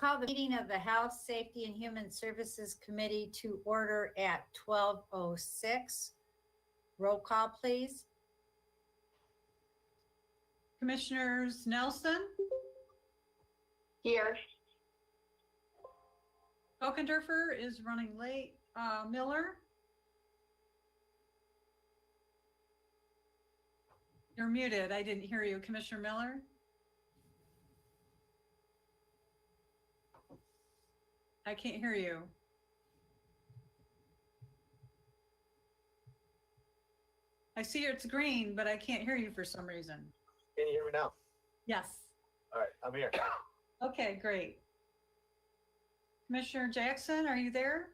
Call the meeting of the Health, Safety, and Human Services Committee to order at 12:06. Roll call, please. Commissioners Nelson, Here. Ockendorfer is running late. Miller? You're muted. I didn't hear you. Commissioner Miller? I can't hear you. I see it's green, but I can't hear you for some reason. Can you hear me now? Yes. All right, I'm here. Okay, great. Commissioner Jackson, are you there?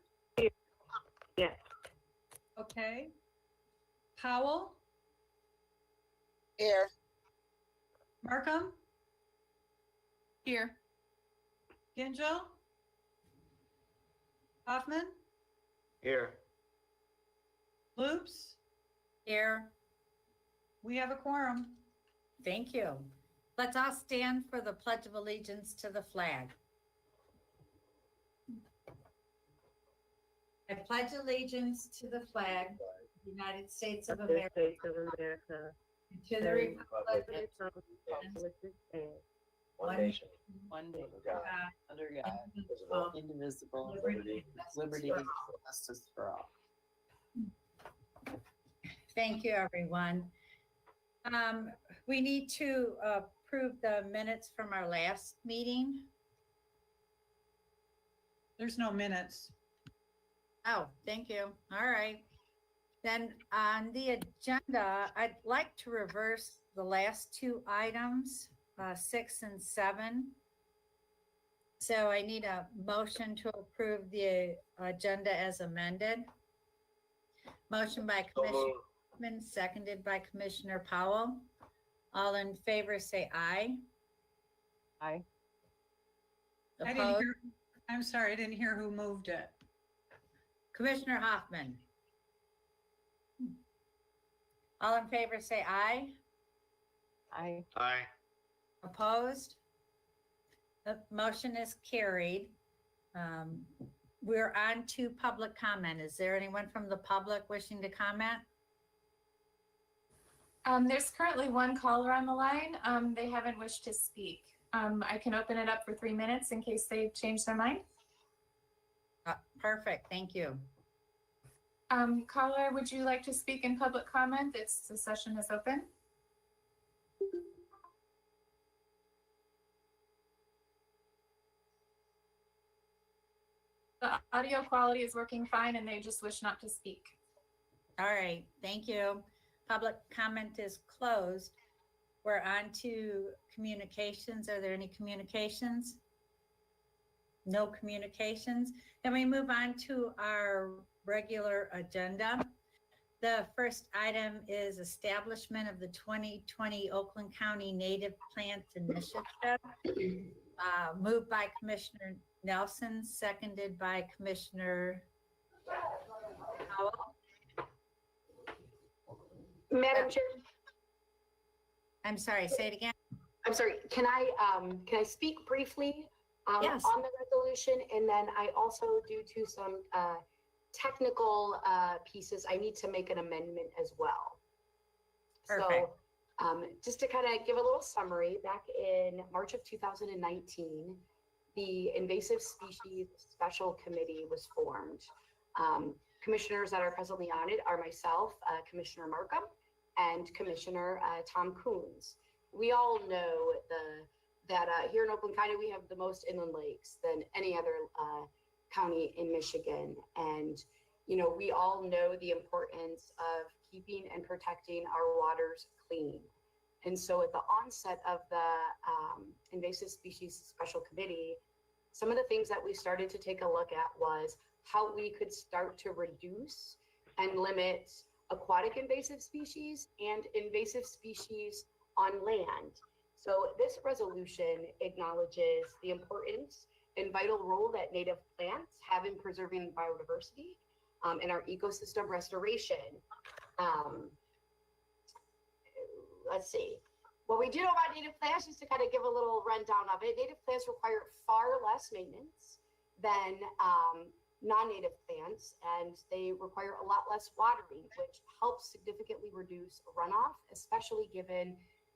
Yes. Okay. Powell? Here. Markham? Here. Gingell? Hoffman? Here. Loops? Here. We have a quorum. Thank you. Let's all stand for the Pledge of Allegiance to the flag. I pledge allegiance to the flag of the United States of America, and to the republic One nation, One day, under God, under God, indivisible, indivisible, liberty, liberty, and justice for all. Thank you, everyone. We need to approve the minutes from our last meeting. There's no minutes. Oh, thank you. All right. Then on the agenda, I'd like to reverse the last two items, 6 and 7. So I need a motion to approve the agenda as amended. Motion by Commissioner Hoffman, seconded by Commissioner Powell. All in favor, say aye. Aye. I didn't Opposed? hear, I'm sorry, I didn't hear who moved it. Commissioner Hoffman. All in favor, say aye. Aye. Aye. Opposed? The motion is carried. We're on to public comment. Is there anyone from the public wishing to comment? There's currently one caller on the line. They haven't wished to speak. I can open it up for 3 minutes in case they've changed their mind. Perfect, thank you. Caller, would you like to speak in public comment? The session is open. The audio quality is working fine and they just wish not to speak. All right, thank you. Public comment is closed. We're on to communications. Are there any communications? No communications. Then we move on to our regular agenda. The first item is establishment of the 2020 Oakland County Native Plants Initiative. Moved by Commissioner Nelson, seconded by Commissioner Powell. Madam Chair, I'm sorry, say it again. I'm sorry, can I speak briefly Yes. on the resolution? And then I also, due to some technical pieces, I need to make an amendment as well. Perfect. So just to kind of give a little summary, back in March of 2019, the Invasive Species Special Committee was formed. Commissioners that are presently on it are myself, Commissioner Markham, and Commissioner Tom Coons. We all know that here in Oakland County, we have the most inland lakes than any other county in Michigan. And, you know, we all know the importance of keeping and protecting our waters clean. And so at the onset of the Invasive Species Special Committee, some of the things that we started to take a look at was how we could start to reduce and limit aquatic invasive species and invasive species on land. So this resolution acknowledges the importance and vital role that native plants have in preserving biodiversity and our ecosystem restoration. Let's see. What we do know about native plants, just to kind of give a little rundown of it, native plants require far less maintenance than non-native plants, and they require a lot less watering, which helps significantly reduce runoff, especially given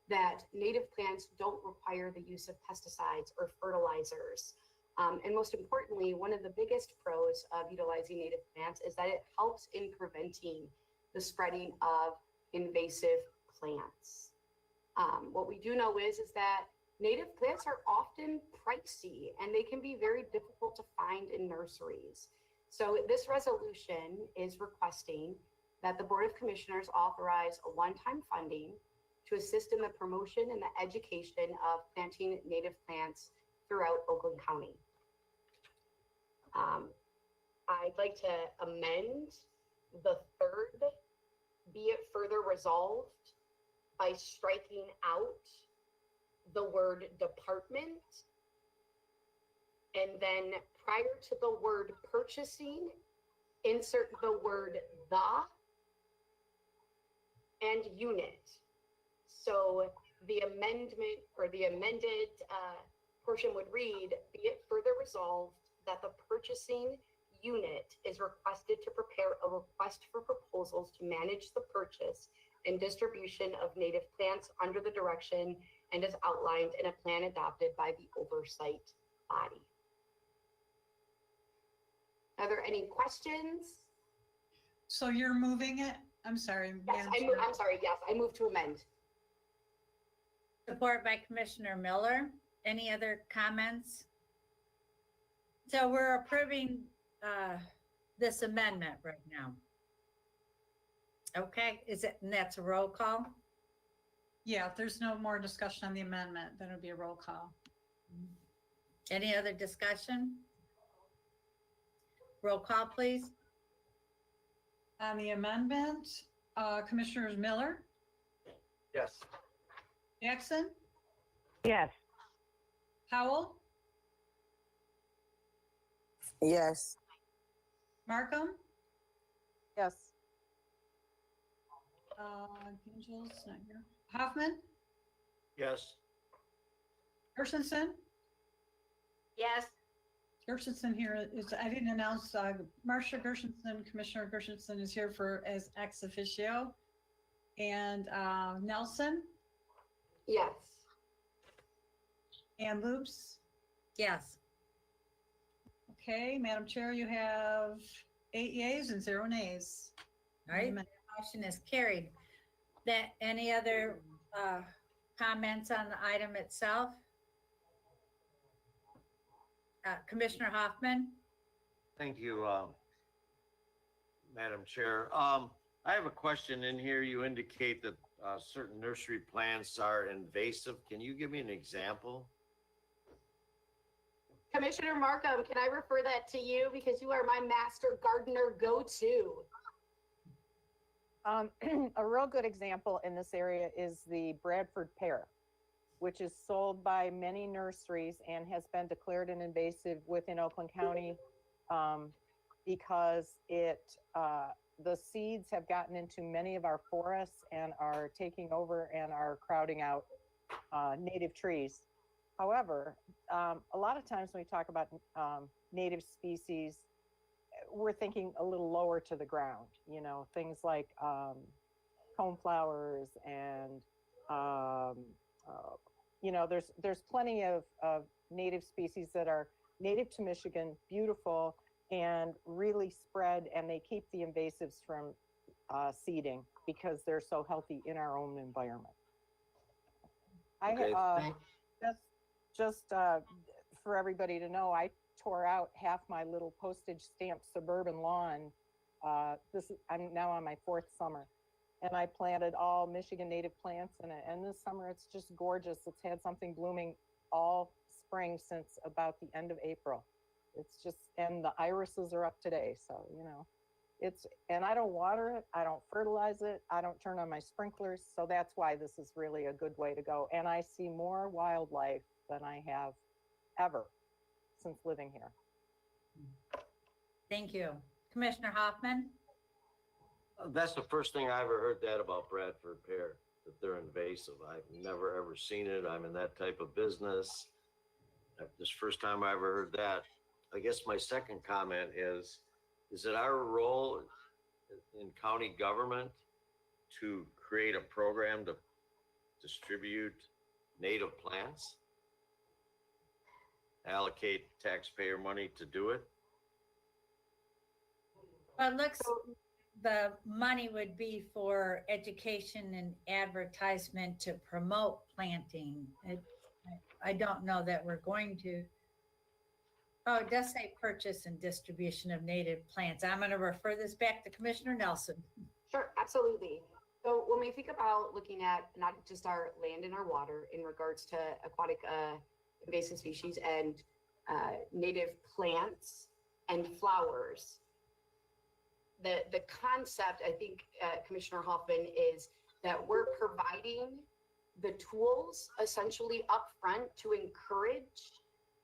that native plants don't require the use of pesticides or fertilizers. And most importantly, one of the biggest pros of utilizing native plants is that it helps in preventing the spreading of invasive plants. What we do know is that native plants are often pricey and they can be very difficult to find in nurseries. So this resolution is requesting that the Board of Commissioners authorize a one-time funding to assist in the promotion and the education of planting native plants throughout Oakland County. I'd like to amend the third, be it further resolved, by striking out the word department, and then prior to the word purchasing, insert the word the and unit. So the amendment or the amended portion would read, be it further resolved that the purchasing unit is requested to prepare a request for proposals to manage the purchase and distribution of native plants under the direction and as outlined in a plan adopted by the oversight body. Are there any questions? So you're moving it? I'm sorry. Yes, Madam I Chair. move, I'm sorry, yes, I move to amend. Support by Commissioner Miller. Any other comments? So we're approving this amendment right now. Okay, and that's a roll call? Yeah, if there's no more discussion on the amendment, then it'll be a roll call. Any other discussion? Roll call, please. On the amendment, Commissioners Miller, Yes. Jackson, Yes. Howell, Yes. Markham, Yes. Angel's not here. Hoffman, Yes. Gershenson. Yes. Gershenson here is, I didn't announce, Marcia Gershenson, Commissioner Gershenson is here as ex officio. And Nelson Yes. and Loops. Yes. Okay, Madam Chair, you have 8 yeas and 0 nays. All right, motion is carried. That, any other comments on the item itself? Commissioner Hoffman? Thank you, Madam Chair. I have a question in here. You indicate that certain nursery plants are invasive. Can you give me an example? Commissioner Markham, can I refer that to you because you are my master gardener go-to? A real good example in this area is the Bradford pear, which is sold by many nurseries and has been declared an invasive within Oakland County because the seeds have gotten into many of our forests and are taking over and are crowding out native trees. However, a lot of times when we talk about native species, we're thinking a little lower to the ground, you know, things like coneflowers and, you know, there's plenty of native species that are native to Michigan, beautiful, and really spread, and they keep the invasives from seeding because they're so healthy in our own environment. Okay, Just for everybody to know, I tore out half my little postage stamp suburban lawn. I'm now on my 4th summer, and I planted all Michigan native plants in it. And this summer, it's just gorgeous. It's had something blooming all spring since about the end of April. It's just, and the irises are up today. So, you know, and I don't water it. I don't fertilize it. I don't turn on my sprinklers. So that's why this is really a good way to go. And I see more wildlife than I have ever since living here. Thank you. Commissioner Hoffman? That's the first thing I ever heard that about Bradford pear. that they're invasive. I've never ever seen it. I'm in that type of business. This first time I ever heard that. I guess my second comment is it our role in county government to create a program to distribute native plants? Allocate taxpayer money to do it? Well, it looks, the money would be for education and advertisement to promote planting. I don't know that we're going to. Oh, it does say purchase and distribution of native plants. I'm going to refer this back to Commissioner Nelson. Sure, absolutely. So when we think about looking at not just our land and our water in regards to aquatic invasive species and native plants and flowers, the concept, I think, Commissioner Hoffman, is that we're providing the tools essentially upfront to encourage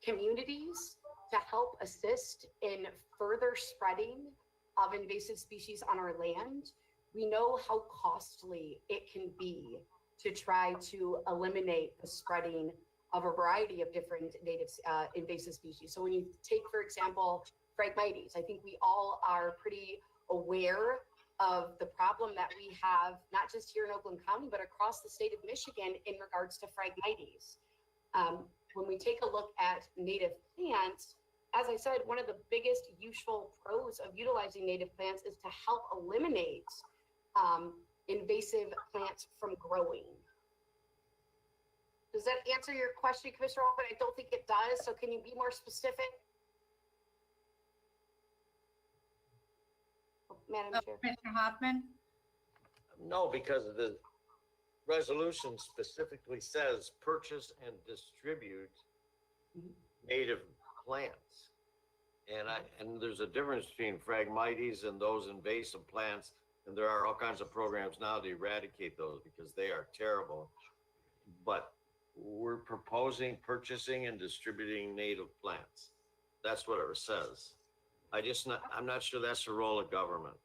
communities to help assist in further spreading of invasive species on our land. We know how costly it can be to try to eliminate the spreading of a variety of different native invasive species. So when you take, for example, Phragmites, I think we all are pretty aware of the problem that we have, not just here in Oakland County, but across the state of Michigan in regards to Phragmites. When we take a look at native plants, as I said, one of the biggest useful pros of utilizing native plants is to help eliminate invasive plants from growing. Does that answer your question, Commissioner Hoffman? I don't think it does. So can you be more specific? Madam Chair. Commissioner Hoffman? No, because the resolution specifically says purchase and distribute native plants. And there's a difference between Phragmites and those invasive plants. And there are all kinds of programs now to eradicate those because they are terrible. But we're proposing purchasing and distributing native plants. That's what it says. I'm not sure that's the role of government.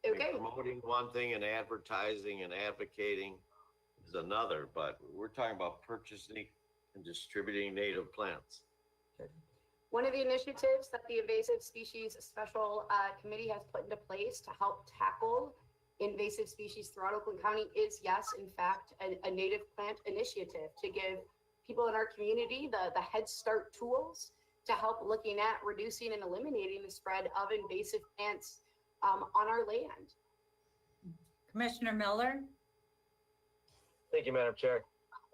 I mean, Okay. promoting one thing and advertising and advocating is another, but we're talking about purchasing and distributing native plants. One of the initiatives that the Invasive Species Special Committee has put into place to help tackle invasive species throughout Oakland County is, yes, in fact, a native plant initiative to give people in our community the Head Start tools to help looking at reducing and eliminating the spread of invasive plants on our land. Commissioner Miller? Thank you, Madam Chair.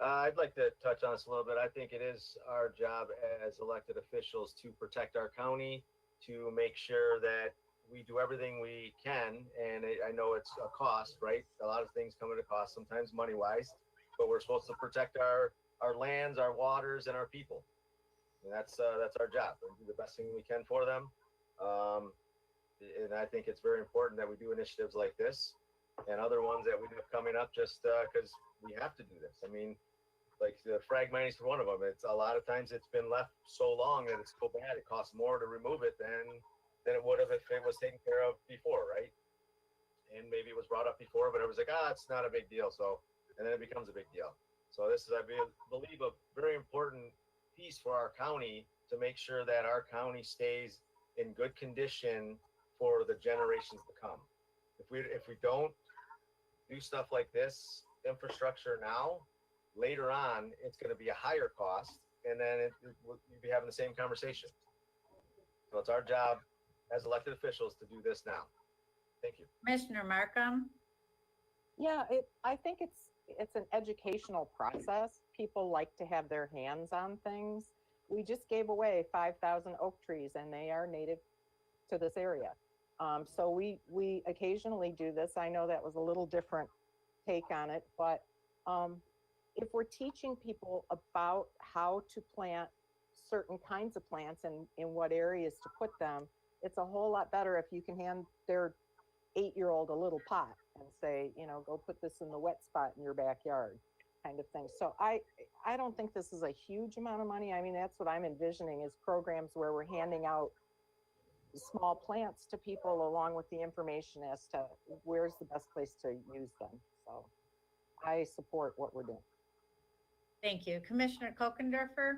I'd like to touch on this a little bit. I think it is our job as elected officials to protect our county, to make sure that we do everything we can. And I know it's a cost, right? A lot of things come at a cost, sometimes money-wise, but we're supposed to protect our lands, our waters, and our people. And that's our job. We do the best thing we can for them. And I think it's very important that we do initiatives like this and other ones that we have coming up just because we have to do this. I mean, like the Phragmites is one of them. It's a lot of times it's been left so long that it's so bad. It costs more to remove it than it would have if it was taken care of before, right? And maybe it was brought up before, but it was like, it's not a big deal. So, and then it becomes a big deal. So this is, I believe, a very important piece for our county to make sure that our county stays in good condition for the generations to come. If we don't do stuff like this infrastructure now, later on it's going to be a higher cost, and then you'll be having the same conversation. So it's our job as elected officials to do this now. Thank you. Commissioner Markham? Yeah, I think it's an educational process. People like to have their hands on things. We just gave away 5,000 oak trees, and they are native to this area. So we occasionally do this. I know that was a little different take on it, but if we're teaching people about how to plant certain kinds of plants and in what areas to put them, it's a whole lot better if you can hand their 8-year-old a little pot and say, go put this in the wet spot in your backyard, kind of thing. So I don't think this is a huge amount of money. I mean, that's what I'm envisioning is programs where we're handing out small plants to people along with the information as to where's the best place to use them. So I support what we're doing. Thank you. Commissioner Kokendorfer?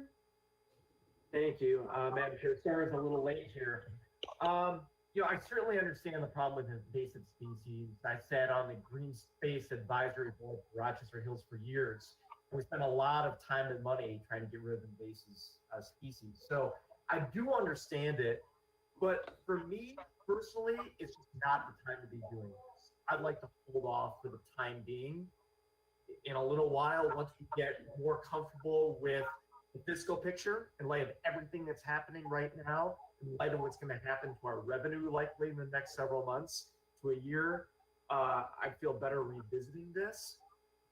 Thank you, Madam Chair. Sorry it's a little late here. I certainly understand the problem with invasive species. I sat on the Green Space Advisory Board for Rochester Hills for years. And we spent a lot of time and money trying to get rid of invasive species. So I do understand it, but for me personally, it's just not the time to be doing this. I'd like to hold off for the time being. In a little while, once we get more comfortable with the fiscal picture in light of everything that's happening right now, in light of what's going to happen to our revenue likely in the next several months to a year, I feel better revisiting this.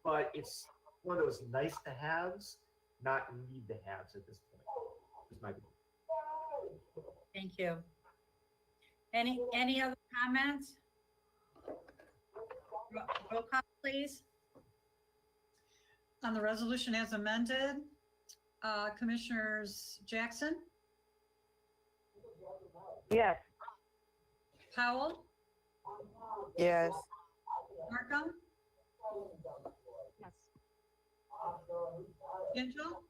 But it's one of those nice to haves, not need to haves at this point. Is my view. Thank you. Any other comments? Roll call, please. On the resolution as amended, Commissioners Jackson, Yes. Powell, Yes. Markham, Yes. Angel,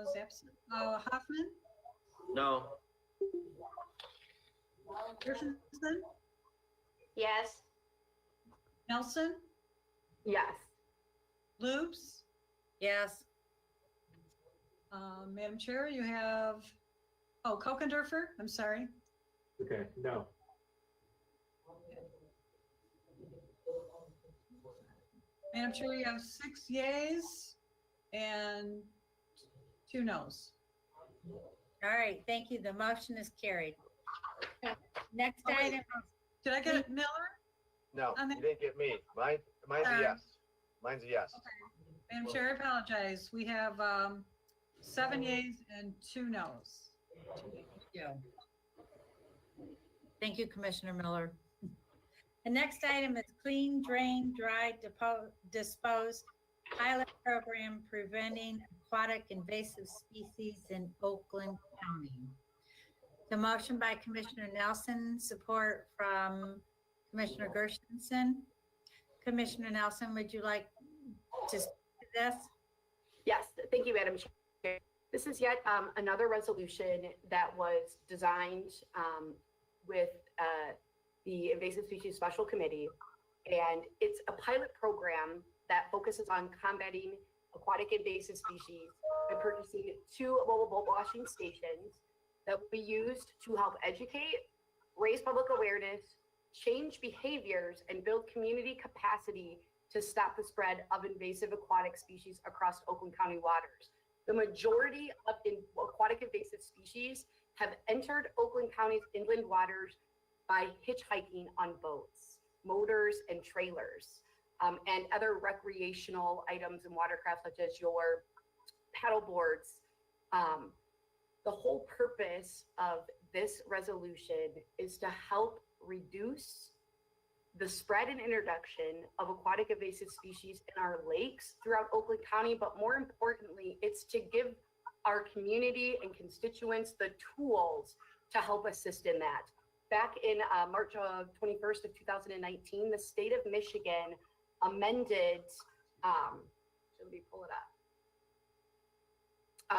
is absent, Hoffman, No. Gershenson, Yes. Nelson, Yes. Loops. Yes. Madam Chair, you have, Kokendorfer, I'm sorry. Okay, no. Madam Chair, you have 6 yeas and 2 noes. All right, thank you. The motion is carried. Next Oh, wait. item, Did I get it, Miller? No, On the- you didn't get me. Mine's a yes. Mine's a yes. Madam Chair, I apologize. We have 7 yeas and 2 noes. yeah. Thank you, Commissioner Miller. The next item is Clean, Drain, Dry, Dispose Pilot Program Preventing Aquatic Invasive Species in Oakland County. The motion by Commissioner Nelson, support from Commissioner Gershenson. Commissioner Nelson, would you like to speak to this? Yes, thank you, Madam Chair. This is yet another resolution that was designed with the Invasive Species Special Committee. And it's a pilot program that focuses on combating aquatic invasive species by purchasing 2 mobile boat washing stations that will be used to help educate, raise public awareness, change behaviors, and build community capacity to stop the spread of invasive aquatic species across Oakland County waters. The majority of aquatic invasive species have entered Oakland County's inland waters by hitchhiking on boats, motors, and trailers, and other recreational items and watercraft such as your paddle boards. The whole purpose of this resolution is to help reduce the spread and introduction of aquatic invasive species in our lakes throughout Oakland County, but more importantly, it's to give our community and constituents the tools to help assist in that. Back in March 21st of 2019, the state of Michigan amended, let me pull it up.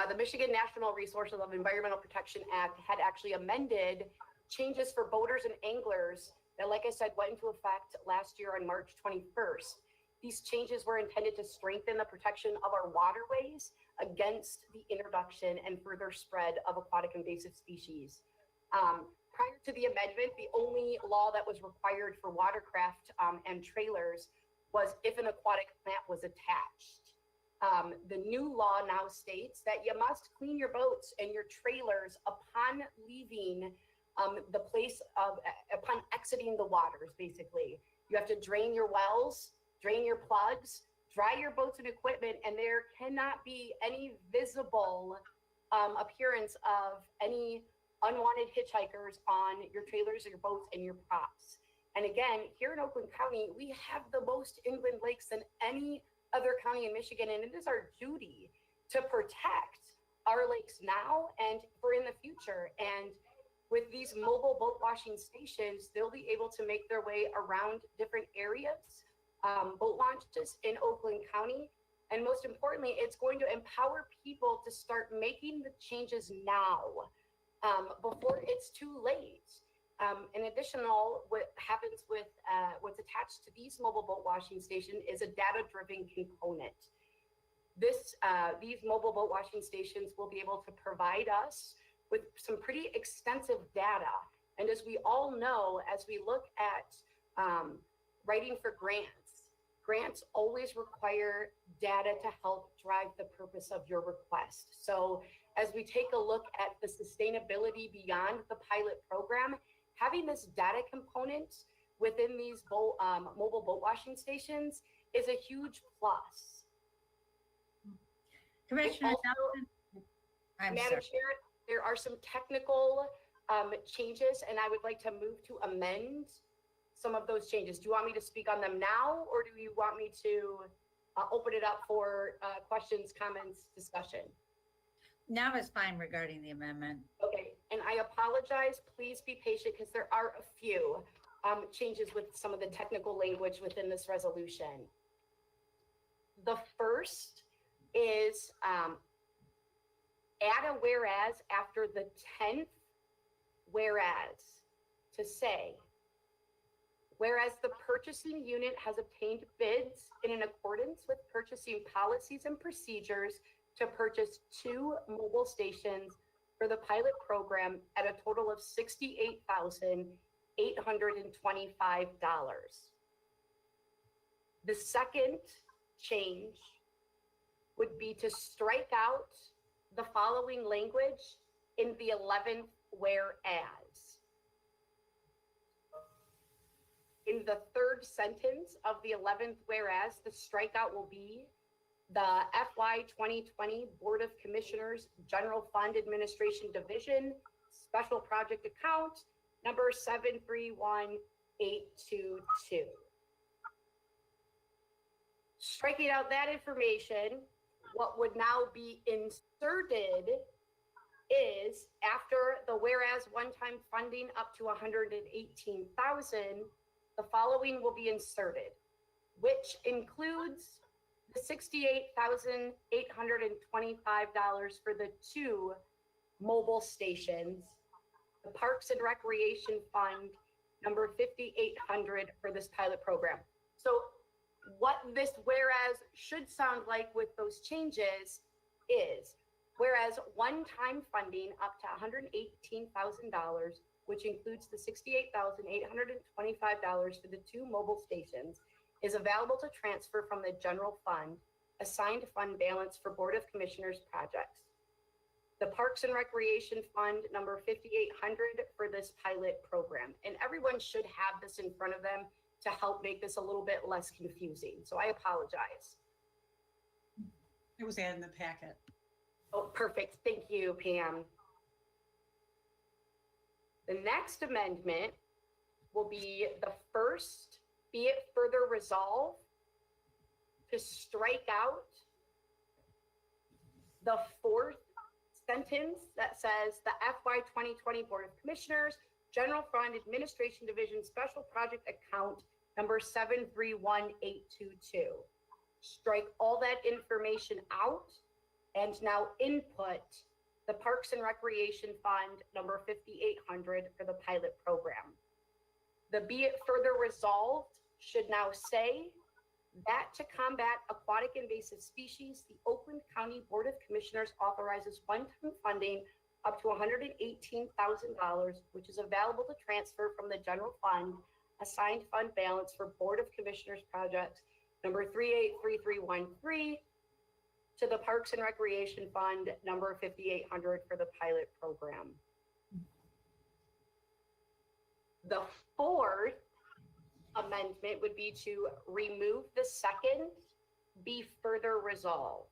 The Michigan National Resources of Environmental Protection Act had actually amended changes for boaters and anglers that, like I said, went into effect last year on March 21st. These changes were intended to strengthen the protection of our waterways against the introduction and further spread of aquatic invasive species. Prior to the amendment, the only law that was required for watercraft and trailers was if an aquatic plant was attached. The new law now states that you must clean your boats and your trailers upon leaving the place of, upon exiting the waters, basically. You have to drain your wells, drain your plugs, dry your boats and equipment, and there cannot be any visible appearance of any unwanted hitchhikers on your trailers, your boats, and your props. And again, here in Oakland County, we have the most inland lakes than any other county in Michigan, and it is our duty to protect our lakes now and for in the future. And with these mobile boat washing stations, they'll be able to make their way around different areas boat launches in Oakland County. And most importantly, it's going to empower people to start making the changes now, before it's too late. In addition, what happens with what's attached to these mobile boat washing station is a data-driven component. These mobile boat washing stations will be able to provide us with some pretty extensive data. And as we all know, as we look at writing for grants always require data to help drive the purpose of your request. So as we take a look at the sustainability beyond the pilot program, having this data component within these mobile boat washing stations is a huge plus. Commissioner Also, Nelson. I'm Madam sorry. Chair, there are some technical changes, and I would like to move to amend some of those changes. Do you want me to speak on them now, or do you want me to open it up for questions, comments, discussion? Now is fine regarding the amendment. Okay, and I apologize. Please be patient because there are a few changes with some of the technical language within this resolution. The first is add a whereas after the 10th whereas to say, whereas the purchasing unit has obtained bids in accordance with purchasing policies and procedures to purchase 2 mobile stations for the pilot program at a total of $68,825. The second change would be to strike out the following language in the 11th whereas. In the third sentence of the 11th whereas, the strikeout will be the FY 2020 Board of Commissioners General Fund Administration Division Special Project Account number 731822. Striking out that information, what would now be inserted is after the whereas one-time funding up to 118,000, the following will be inserted, which includes the $68,825 for the 2 mobile stations, the Parks and Recreation Fund number 5,800 for this pilot program. So what this whereas should sound like with those changes is, whereas one-time funding up to $118,000, which includes the $68,825 for the 2 mobile stations, is available to transfer from the general fund, assigned fund balance for Board of Commissioners projects. The Parks and Recreation Fund number 5,800 for this pilot program. And everyone should have this in front of them to help make this a little bit less confusing. So I apologize. It was added in the packet. Oh, perfect. Thank you, Pam. The next amendment will be the first, be it further resolved to strike out the 4th sentence that says the FY 2020 Board of Commissioners General Fund Administration Division Special Project Account number 731822. Strike all that information out and now input the Parks and Recreation Fund number 5,800 for the pilot program. The be it further resolved should now say that to combat aquatic invasive species, the Oakland County Board of Commissioners authorizes one-time funding up to $118,000, which is available to transfer from the general fund, assigned fund balance for Board of Commissioners projects number 383313 to the Parks and Recreation Fund number 5,800 for the pilot program. The 4th amendment would be to remove the second, be further resolved.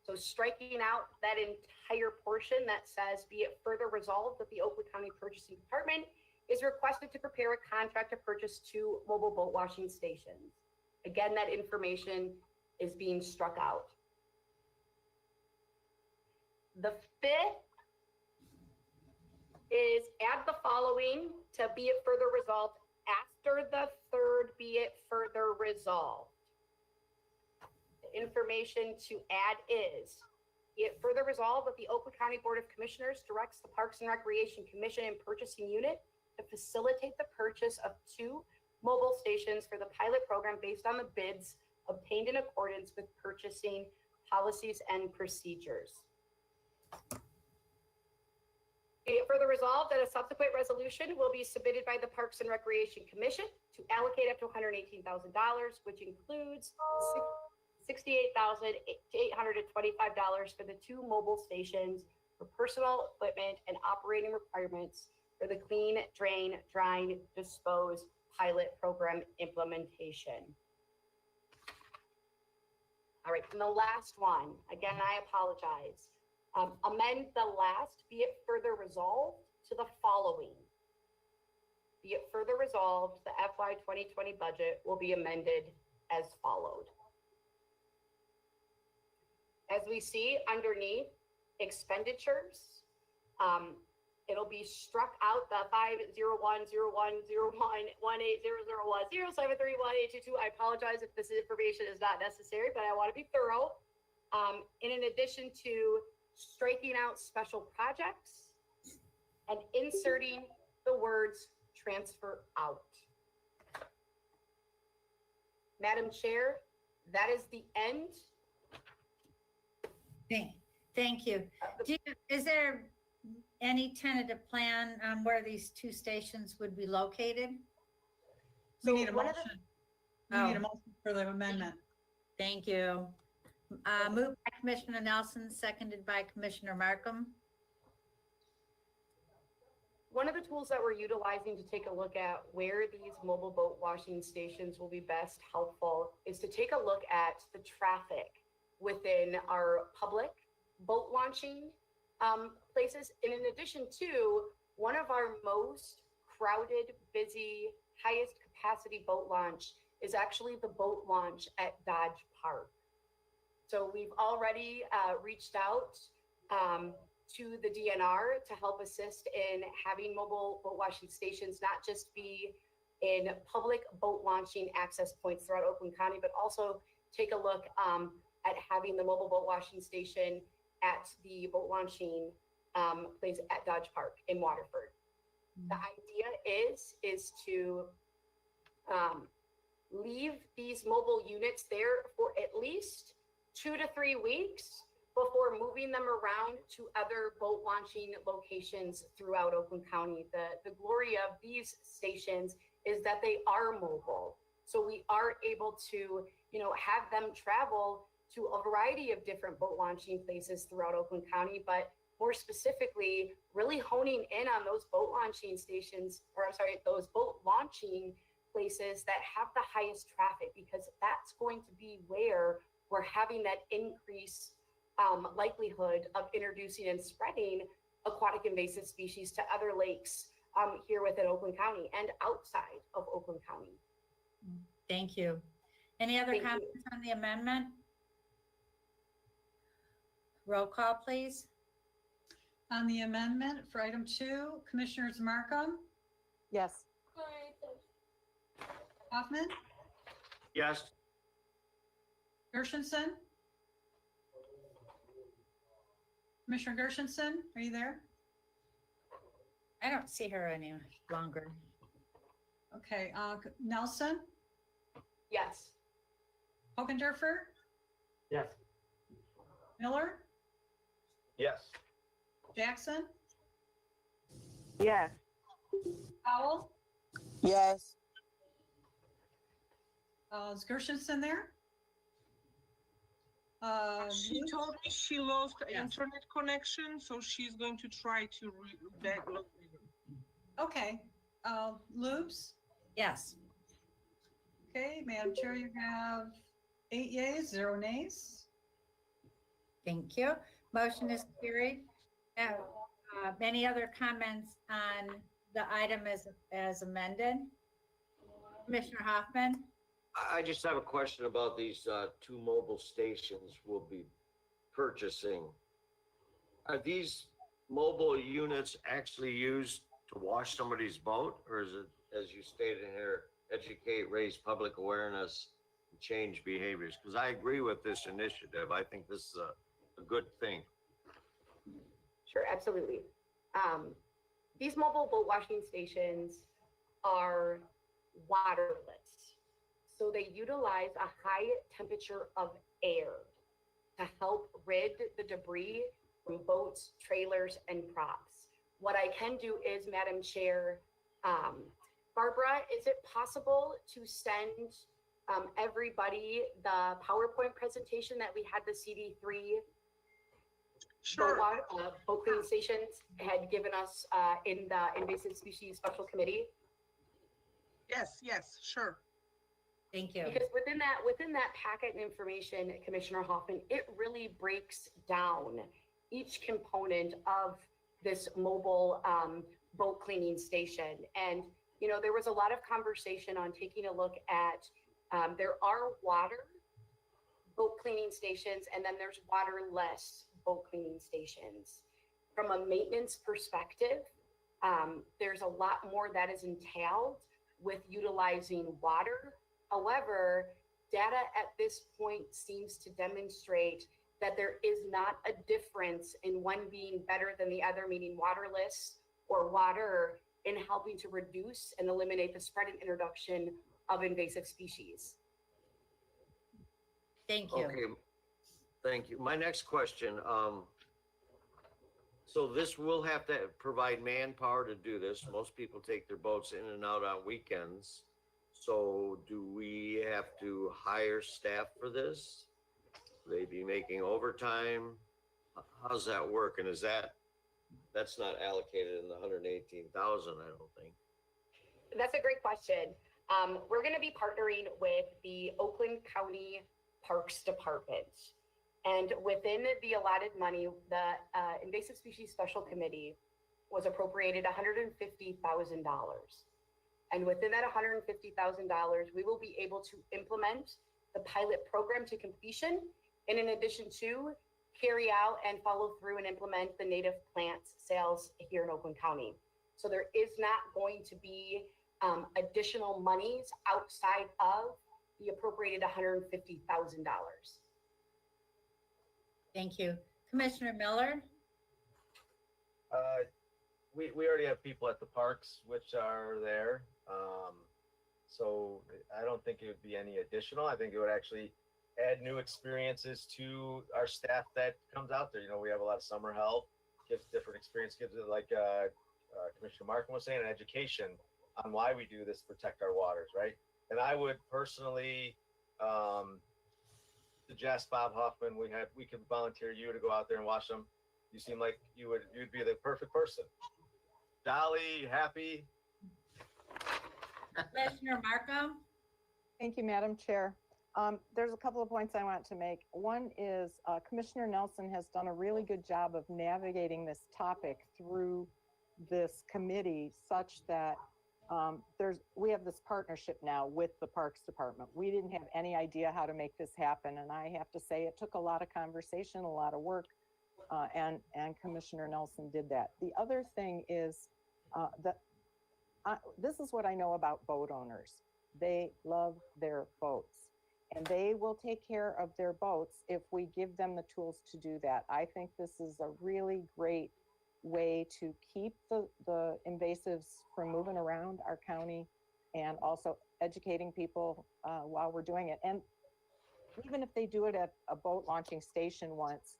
So striking out that entire portion that says, be it further resolved that the Oakland County Purchasing Department is requested to prepare a contract to purchase 2 mobile boat washing stations. Again, that information is being struck out. The 5th is add the following to be it further resolved after the 3rd be it further resolved. The information to add is, be it further resolved that the Oakland County Board of Commissioners directs the Parks and Recreation Commission and Purchasing Unit to facilitate the purchase of 2 mobile stations for the pilot program based on the bids obtained in accordance with purchasing policies and procedures. Be it further resolved that a subsequent resolution will be submitted by the Parks and Recreation Commission to allocate up to $118,000, which includes $68,825 for the 2 mobile stations for personal equipment and operating requirements for the Clean, Drain, Dry, Dispose pilot program implementation. All right, and the last one, again, I apologize. Amend the last, be it further resolved to the following. Be it further resolved, the FY 2020 budget will be amended as followed. As we see underneath expenditures, it'll be struck out the 5010101180010731822. I apologize if this information is not necessary, but I want to be thorough. In addition to striking out special projects and inserting the words transfer out. Madam Chair, that is the end. Thank you. Is there any tentative plan on where these 2 stations would be located? We need a one of motion. the- We need a motion for the amendment. Thank you. Moved by Commissioner Nelson, seconded by Commissioner Markham. One of the tools that we're utilizing to take a look at where these mobile boat washing stations will be best helpful is to take a look at the traffic within our public boat launching places. And in addition to, one of our most crowded, busy, highest capacity boat launch is actually the boat launch at Dodge Park. So we've already reached out to the DNR to help assist in having mobile boat washing stations not just be in public boat launching access points throughout Oakland County, but also take a look at having the mobile boat washing station at the boat launching place at Dodge Park in Waterford. The idea is to leave these mobile units there for at least 2 to 3 weeks before moving them around to other boat launching locations throughout Oakland County. The glory of these stations is that they are mobile. So we are able to, have them travel to a variety of different boat launching places throughout Oakland County, but more specifically, really honing in on those boat launching stations, those boat launching places that have the highest traffic, because that's going to be where we're having that increase likelihood of introducing and spreading aquatic invasive species to other lakes here within Oakland County and outside of Oakland County. Thank you. Any other Thank you. comments on the amendment? Roll call, please. On the amendment for item 2, Commissioners Markham, Yes. Hoffman, Yes. Gershenson. Commissioner Gershenson, are you there? I don't see her any longer. Okay, Nelson, Yes. Hogendorfer, Yes. Miller, Yes. Jackson, Yes. Powell, Yes. is Gershenson there? She Lutz? told me she lost Yes. internet connection, so she's going to try to backlog. Okay, Lubes? Yes. Okay, Madam Chair, you have 8 yeas, 0 nays. Thank you. Motion is carried. Any other comments on the item as amended? Commissioner Hoffman? I just have a question about these 2 mobile stations we'll be purchasing. Are these mobile units actually used to wash somebody's boat, or is it, as you stated here, educate, raise public awareness, and change behaviors. Because I agree with this initiative. I think this is a good thing. Sure, absolutely. These mobile boat washing stations are waterless. So they utilize a high temperature of air to help rid the debris from boats, trailers, and props. What I can do is, Madam Chair, Barbara, is it possible to send everybody the PowerPoint presentation that we had the CD3 Sure. boat cleaning stations had given us in the Invasive Species Special Committee? Yes, sure. Thank you. Because within that packet and information, Commissioner Hoffman, it really breaks down each component of this mobile boat cleaning station. And, you know, there was a lot of conversation on taking a look at, there are water boat cleaning stations, and then there's waterless boat cleaning stations. From a maintenance perspective, there's a lot more that is entailed with utilizing water. However, data at this point seems to demonstrate that there is not a difference in one being better than the other, meaning waterless or water, in helping to reduce and eliminate the spread and introduction of invasive species. Thank you. Okay, thank you. My next question, so this will have to provide manpower to do this. Most people take their boats in and out on weekends. So do we have to hire staff for this? Will they be making overtime? How's that work? And is that's not allocated in the 118,000, I don't think. That's a great question. We're going to be partnering with the Oakland County Parks Department. And within the allotted money, the Invasive Species Special Committee was appropriated $150,000. And within that $150,000, we will be able to implement the pilot program to completion. And in addition to carry out and follow through and implement the native plants sales here in Oakland County. So there is not going to be additional monies outside of the appropriated $150,000. Thank you. Commissioner Miller? We already have people at the parks which are there. So I don't think it would be any additional. I think it would actually add new experiences to our staff that comes out there. You know, we have a lot of summer help, gives different experience, gives it like Commissioner Markham was saying, an education on why we do this, protect our waters, right? And I would personally suggest, Bob Hoffman, we could volunteer you to go out there and watch them. You seem like you'd be the perfect person. Dolly, happy? Commissioner Markham? Thank you, Madam Chair. There's a couple of points I want to make. One is Commissioner Nelson has done a really good job of navigating this topic through this committee such that we have this partnership now with the Parks Department. We didn't have any idea how to make this happen. And I have to say it took a lot of conversation, a lot of work, and Commissioner Nelson did that. The other thing is this is what I know about boat owners. They love their boats. And they will take care of their boats if we give them the tools to do that. I think this is a really great way to keep the invasives from moving around our county and also educating people while we're doing it. And even if they do it at a boat launching station once,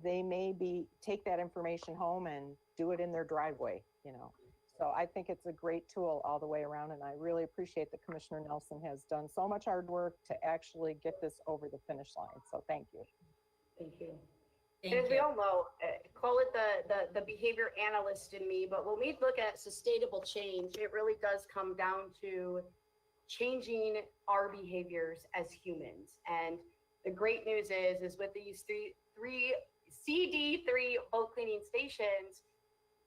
they may take that information home and do it in their driveway, you know. So I think it's a great tool all the way around, and I really appreciate that Commissioner Nelson has done so much hard work to actually get this over the finish line. So thank you. Thank you. Thank And as we you. all know, call it the behavior analyst in me, but when we look at sustainable change, it really does come down to changing our behaviors as humans. And the great news is with these three CD3 boat cleaning stations,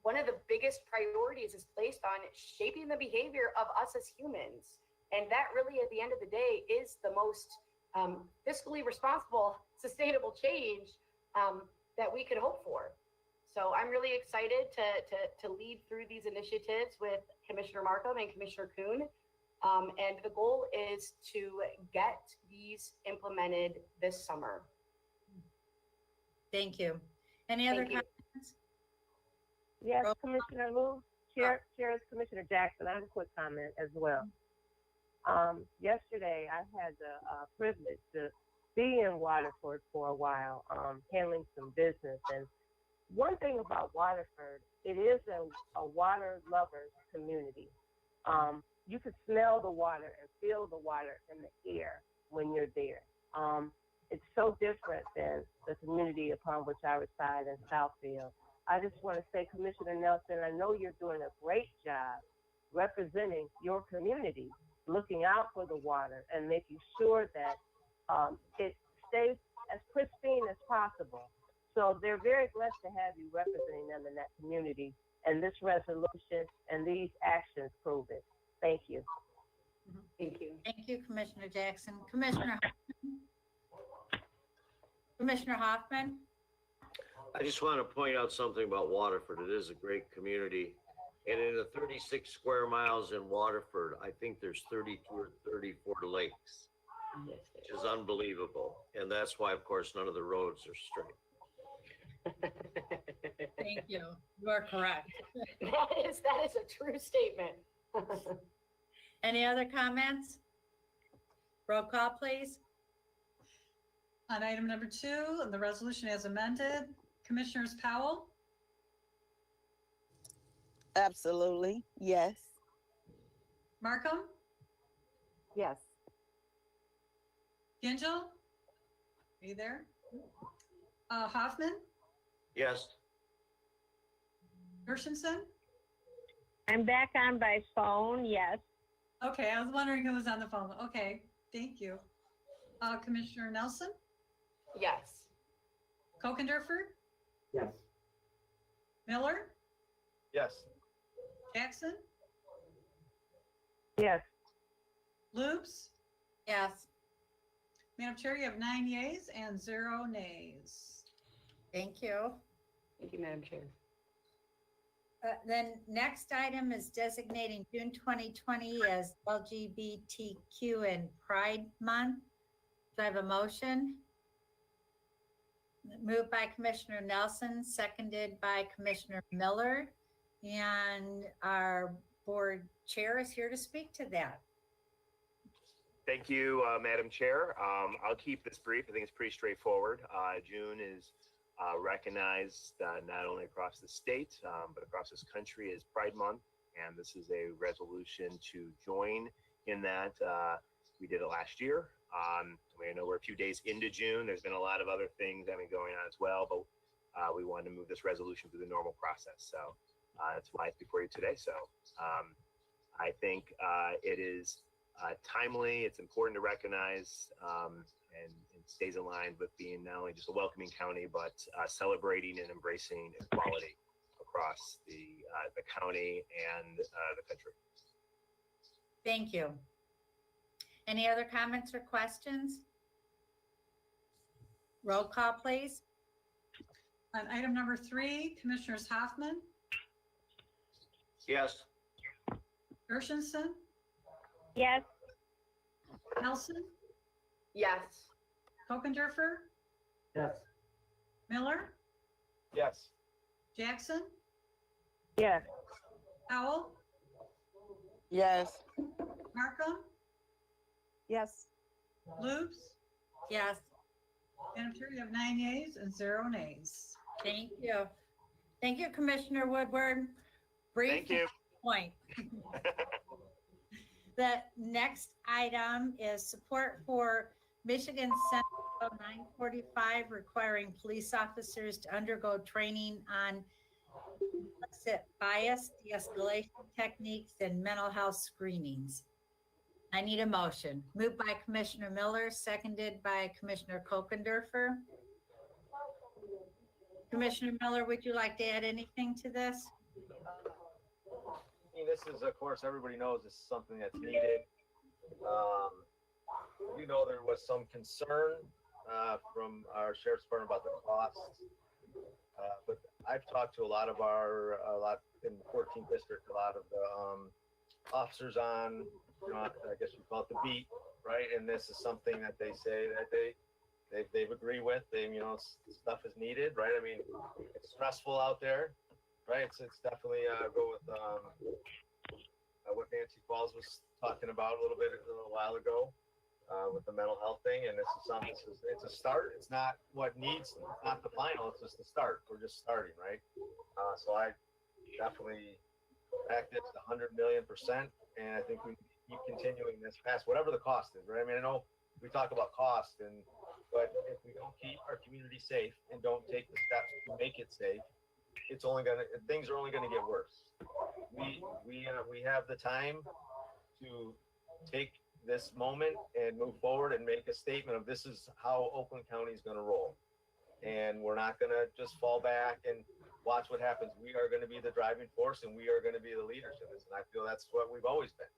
one of the biggest priorities is placed on shaping the behavior of us as humans. And that really, at the end of the day, is the most fiscally responsible, sustainable change that we could hope for. So I'm really excited to lead through these initiatives with Commissioner Markham and Commissioner Kuhn. And the goal is to get these implemented this summer. Thank you. Any other Thank you. comments? Yes, Roll Commissioner Wu, Chair is Commissioner Jackson. I have a quick comment as well. Yesterday, I had the privilege to be in Waterford for a while, handling some business. And one thing about Waterford, it is a water lovers community. You can smell the water and feel the water in the air when you're there. It's so different than the community upon which I reside in Southfield. I just want to say, Commissioner Nelson, I know you're doing a great job representing your community, looking out for the water and making sure that it stays as pristine as possible. So they're very blessed to have you representing them in that community. And this resolution and these actions prove it. Thank you. Thank you. Thank you, Commissioner Jackson. Commissioner Hoffman? Commissioner Hoffman? I just want to point out something about Waterford. It is a great community. And in the 36 square miles in Waterford, I think there's 32 or 34 lakes, which is unbelievable. And that's why, of course, none of the roads are straight. Thank you. You are correct. That is a true statement. Any other comments? Roll call, please. On item number 2, the resolution as amended, Commissioners Powell, Absolutely, yes. Markham, Yes. Gingell, are you there? Hoffman, Yes, Gershenson? I'm back on by phone, yes. Okay, I was wondering who was on the phone. Okay, thank you. Commissioner Nelson, Yes. Kokendorfer, Yes. Miller, Yes. Jackson, Yes. Loops. Yes. Madam Chair, you have 9 yeas and 0 nays. Thank you. Thank you, Madam Chair. Then next item is designating June 2020 as LGBTQ and Pride Month. Do I have a motion? Moved by Commissioner Nelson, seconded by Commissioner Miller. And our board chair is here to speak to that. Thank you, Madam Chair. I'll keep this brief. I think it's pretty straightforward. June is recognized not only across the state, but across this country as Pride Month. And this is a resolution to join in that. We did it last year. We know we're a few days into June. There's been a lot of other things that have been going on as well, but we wanted to move this resolution through the normal process. So that's why it's before you today. So I think it is timely. It's important to recognize and stays aligned with being not only just a welcoming county, but celebrating and embracing equality across the county and the country. Thank you. Any other comments or questions? Roll call, please. On item number 3, Commissioners Hoffman, yes, Gershenson, Yes. Nelson, Yes. Kokendorfer, Yes. Miller, Yes. Jackson, Yes. Powell, Yes. Markham, Yes. Loops. Yes. Madam Chair, you have 9 yeas and 0 nays. Thank you. Thank you, Commissioner Woodward. Brief Thank you. point. The next item is support for Michigan Senate Bill 945 requiring police officers to undergo training on implicit bias, de-escalation techniques, and mental health screenings. I need a motion. Moved by Commissioner Miller, seconded by Commissioner Kokendorfer. Commissioner Miller, would you like to add anything to this? I mean, this is, of course, everybody knows this is something that's needed. There was some concern from our sheriff's department about the cost. But I've talked to a lot in the 14th district, a lot of the officers on, you know, I guess you call it the beat, right? And this is something that they say that they've agreed with. You know, stuff is needed, right? I mean, it's stressful out there, right? It's definitely go with what Nancy Falls was talking about a little while ago with the mental health thing. And it's a start. It's not what needs, not the final. It's just the start. We're just starting, right? So I definitely back this 100 million%, and I think we keep continuing this past whatever the cost is, right? I mean, I know we talk about cost, but if we don't keep our community safe and don't take the steps to make it safe, things are only gonna get worse. We have the time to take this moment and move forward and make a statement of this is how Oakland County is gonna roll, and we're not gonna just fall back and watch what happens. We are going to be the driving force, and we are going to be the leaders in this. And I feel that's what we've always been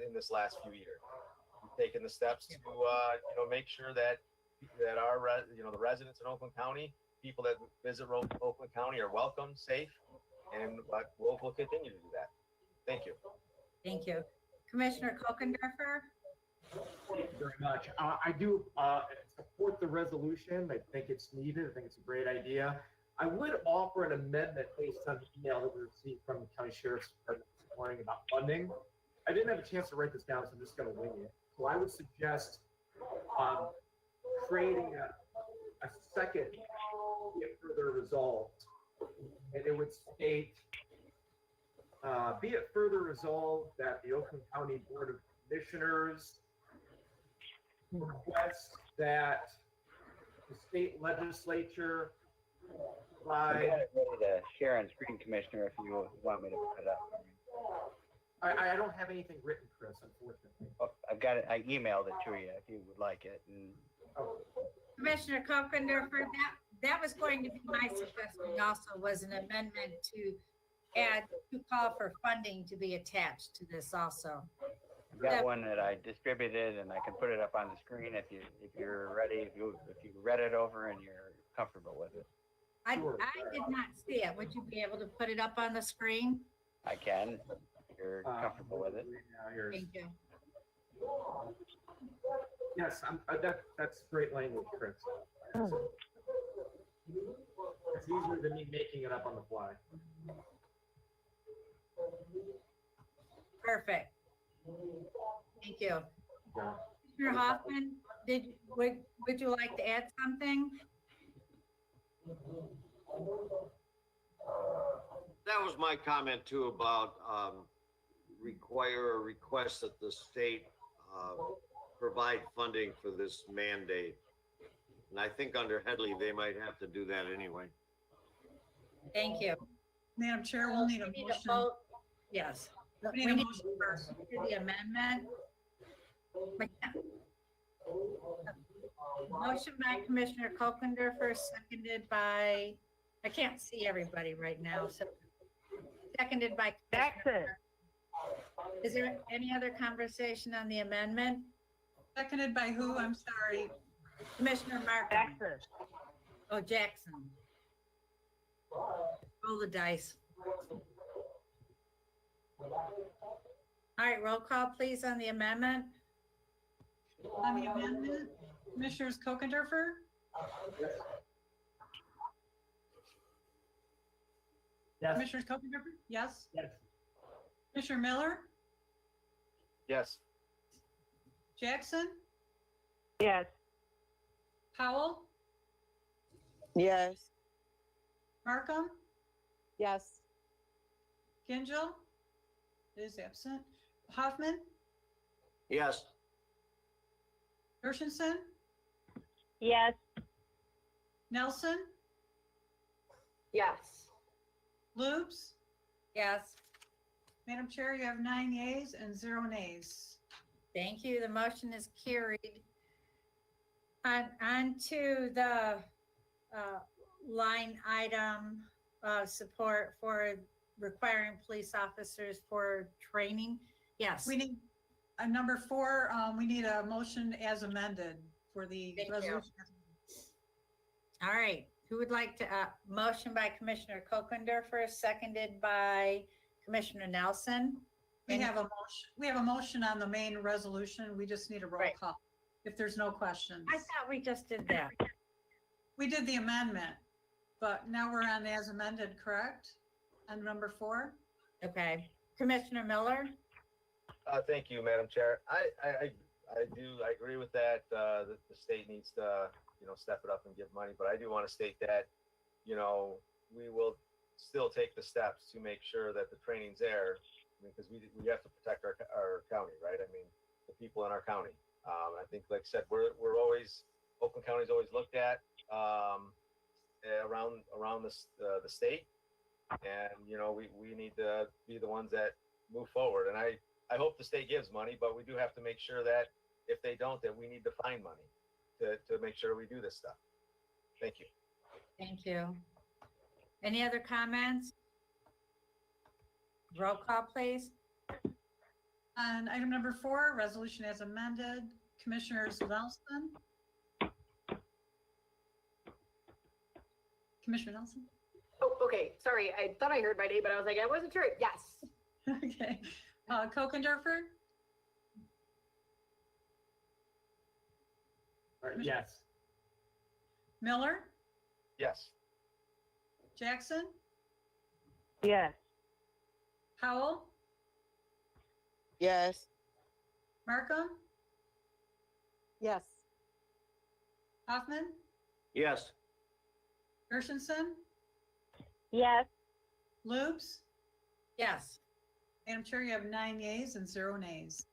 in this last few years. We've taken the steps to, make sure that our, the residents in Oakland County, people that visit Oakland County are welcome, safe, and we'll continue to do that. Thank you. Thank you. Commissioner Kokendorfer? Thank you very much. I do support the resolution. I think it's needed. I think it's a great idea. I would offer an amendment based on the email that we received from the county sheriff's department this morning about funding. I didn't have a chance to write this down, so I'm just going to wing it. So I would suggest creating a second, be it further resolved, and it would state, be it further resolved that the Oakland County Board of Commissioners requests that the state legislature I got it ready to share on screen, Commissioner, if you want me to put it up. I don't have anything written, Chris, unfortunately. Oh, I've got it. I emailed it to you if you would like it. And Commissioner Kokendorfer, that was going to be my suggestion also, was an amendment to call for funding to be attached to this also. I've got one that I distributed, and I can put it up on the screen if you're ready, if you read it over and you're comfortable with it. I did not see it. Would you be able to put it up on the screen? I can, if you're comfortable with it. Thank you. Yes, that's great language, Chris. It's easier than me making it up on the fly. Perfect. Thank you. Yeah. Commissioner Hoffman, would you like to add something? That was my comment too about request that the state provide funding for this mandate. And I think under Headley, they might have to do that anyway. Thank you. Madam Chair, we'll need a motion. Vote. Yes. We need a motion first. The amendment. Motion by Commissioner Kokendorfer, seconded by, I can't see everybody right now, so seconded by Commissioner. Is there any other conversation on the amendment? Seconded by who? I'm sorry. Commissioner Markham. Jackson. Oh, Jackson. Roll the dice. All right, roll call, please, on the amendment. On the amendment, Commissioners Kokendorfer? Yes. Commissioners Kokendorfer? Yes. Yes. Commissioner Miller? Yes. Jackson? Yes. Powell? Yes. Markham? Yes. Gingell? Is absent. Hoffman? Yes. Gershenson? Yes. Nelson? Yes. Lubes? Yes. Madam Chair, you have 9 yeas and 0 nays. Thank you. The motion is carried. On to the line item support for requiring police officers for training. Yes. We need a number 4. We need a motion as amended for the Thank you. resolution. All right. Who would like to, motion by Commissioner Kokendorfer, seconded by Commissioner Nelson. We Any- have a motion on the main resolution. We just need a roll Right. call if there's no questions. I thought we just did that. We did the amendment, but now we're on as amended, correct? On number 4? Okay. Commissioner Miller? Thank you, Madam Chair. I agree with that, that the state needs to, step it up and give money, but I do want to state that, we will still take the steps to make sure that the training's there, because we have to protect our county, right? I mean, the people in our county. I think, like I said, we're always, Oakland County's always looked at, around the state. And, we need to be the ones that move forward. And I hope the state gives money, but we do have to make sure that if they don't, that we need to find money to make sure we do this stuff. Thank you. Thank you. Any other comments? Roll call, please. On item number 4, resolution as amended, Commissioners Nelson? Commissioner Nelson? Oh, okay. Sorry. I thought I heard my name, but I was like, I wasn't sure. Yes. Okay. Kokendorfer? Yes. Miller? Yes. Jackson? Yes. Howell? Yes. Markham? Yes. Hoffman? Yes. Gershenson? Yes. Lubes? Yes. Madam Chair, you have 9 yeas and 0 nays.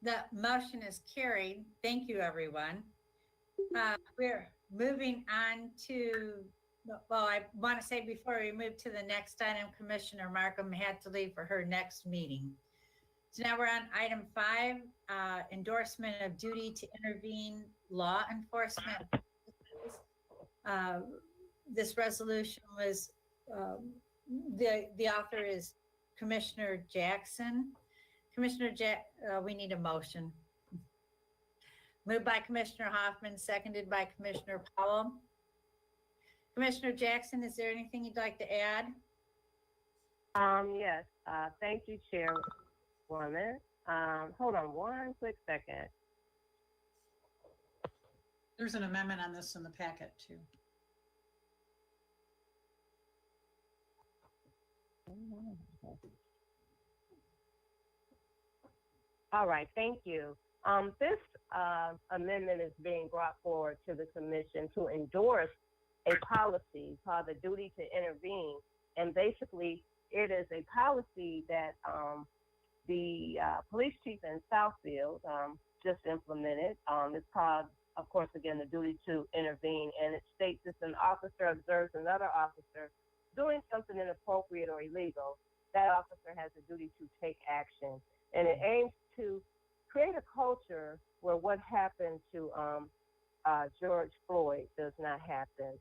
The motion is carried. Thank you, everyone. We're moving on to, well, I want to say before we move to the next item, Commissioner Markham had to leave for her next meeting. So now we're on item 5, endorsement of duty to intervene law enforcement. This resolution was, the author is Commissioner Jackson. We need a motion. Moved by Commissioner Hoffman, seconded by Commissioner Powell. Commissioner Jackson, is there anything you'd like to add? Yes. Thank you, Chairwoman. Hold on one quick second. There's an amendment on this in the packet too. All right, thank you. This amendment is being brought forward to the commission to endorse a policy called the duty to intervene. And basically, it is a policy that the police chief in Southfield just implemented. It's called, of course, again, the duty to intervene. And it states if an officer observes another officer doing something inappropriate or illegal, that officer has a duty to take action. And it aims to create a culture where what happened to George Floyd does not happen.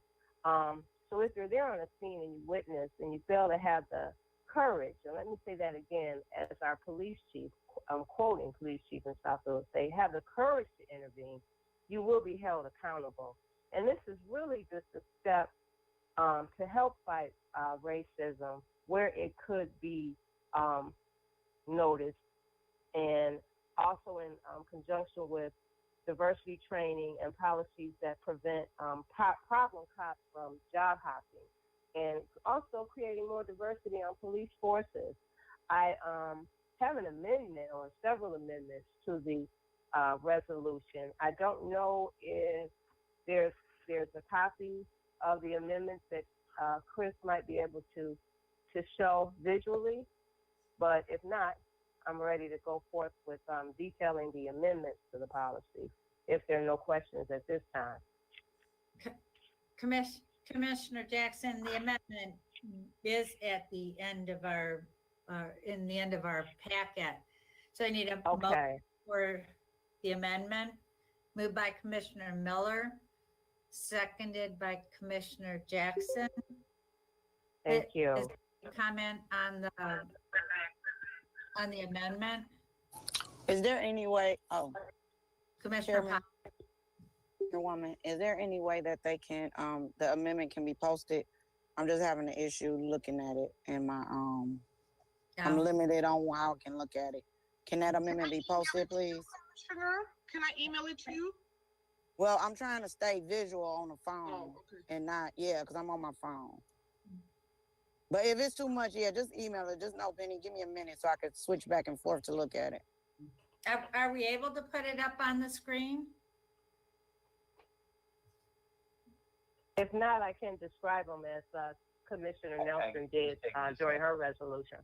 So if you're there on a scene and you witness and you fail to have the courage, and let me say that again, as our police chief, I'm quoting police chief in Southfield, say, have the courage to intervene, you will be held accountable. And this is really just a step to help fight racism where it could be noticed, and also in conjunction with diversity training and policies that prevent problem cops from job hopping, and also creating more diversity on police forces. I have an amendment or several amendments to the resolution. I don't know if there's a copy of the amendments that Chris might be able to show visually, but if not, I'm ready to go forth with detailing the amendments to the policy, if there are no questions at this time. Commissioner Jackson, the amendment is at the end of our, in the end of our packet. So I need a motion for the amendment. Moved by Commissioner Miller, seconded by Commissioner Jackson. Thank you. Is there a comment on the amendment? Is there any way, Commissioner Chairman, Woman, is there any way that they can, the amendment can be posted? I'm just having an issue looking at it in my, I'm No. limited on how I can look at it. Can that amendment be posted, please? Commissioner, can I email it to you? Well, I'm trying to stay visual on the phone Oh, okay. and not, yeah, because I'm on my phone. But if it's too much, yeah, just email it. Just know, Penny, give me a minute so I could switch back and forth to look at it. Are we able to put it up on the screen? If not, I can describe them as Commissioner Okay. Nelson did Take this during one. her resolution,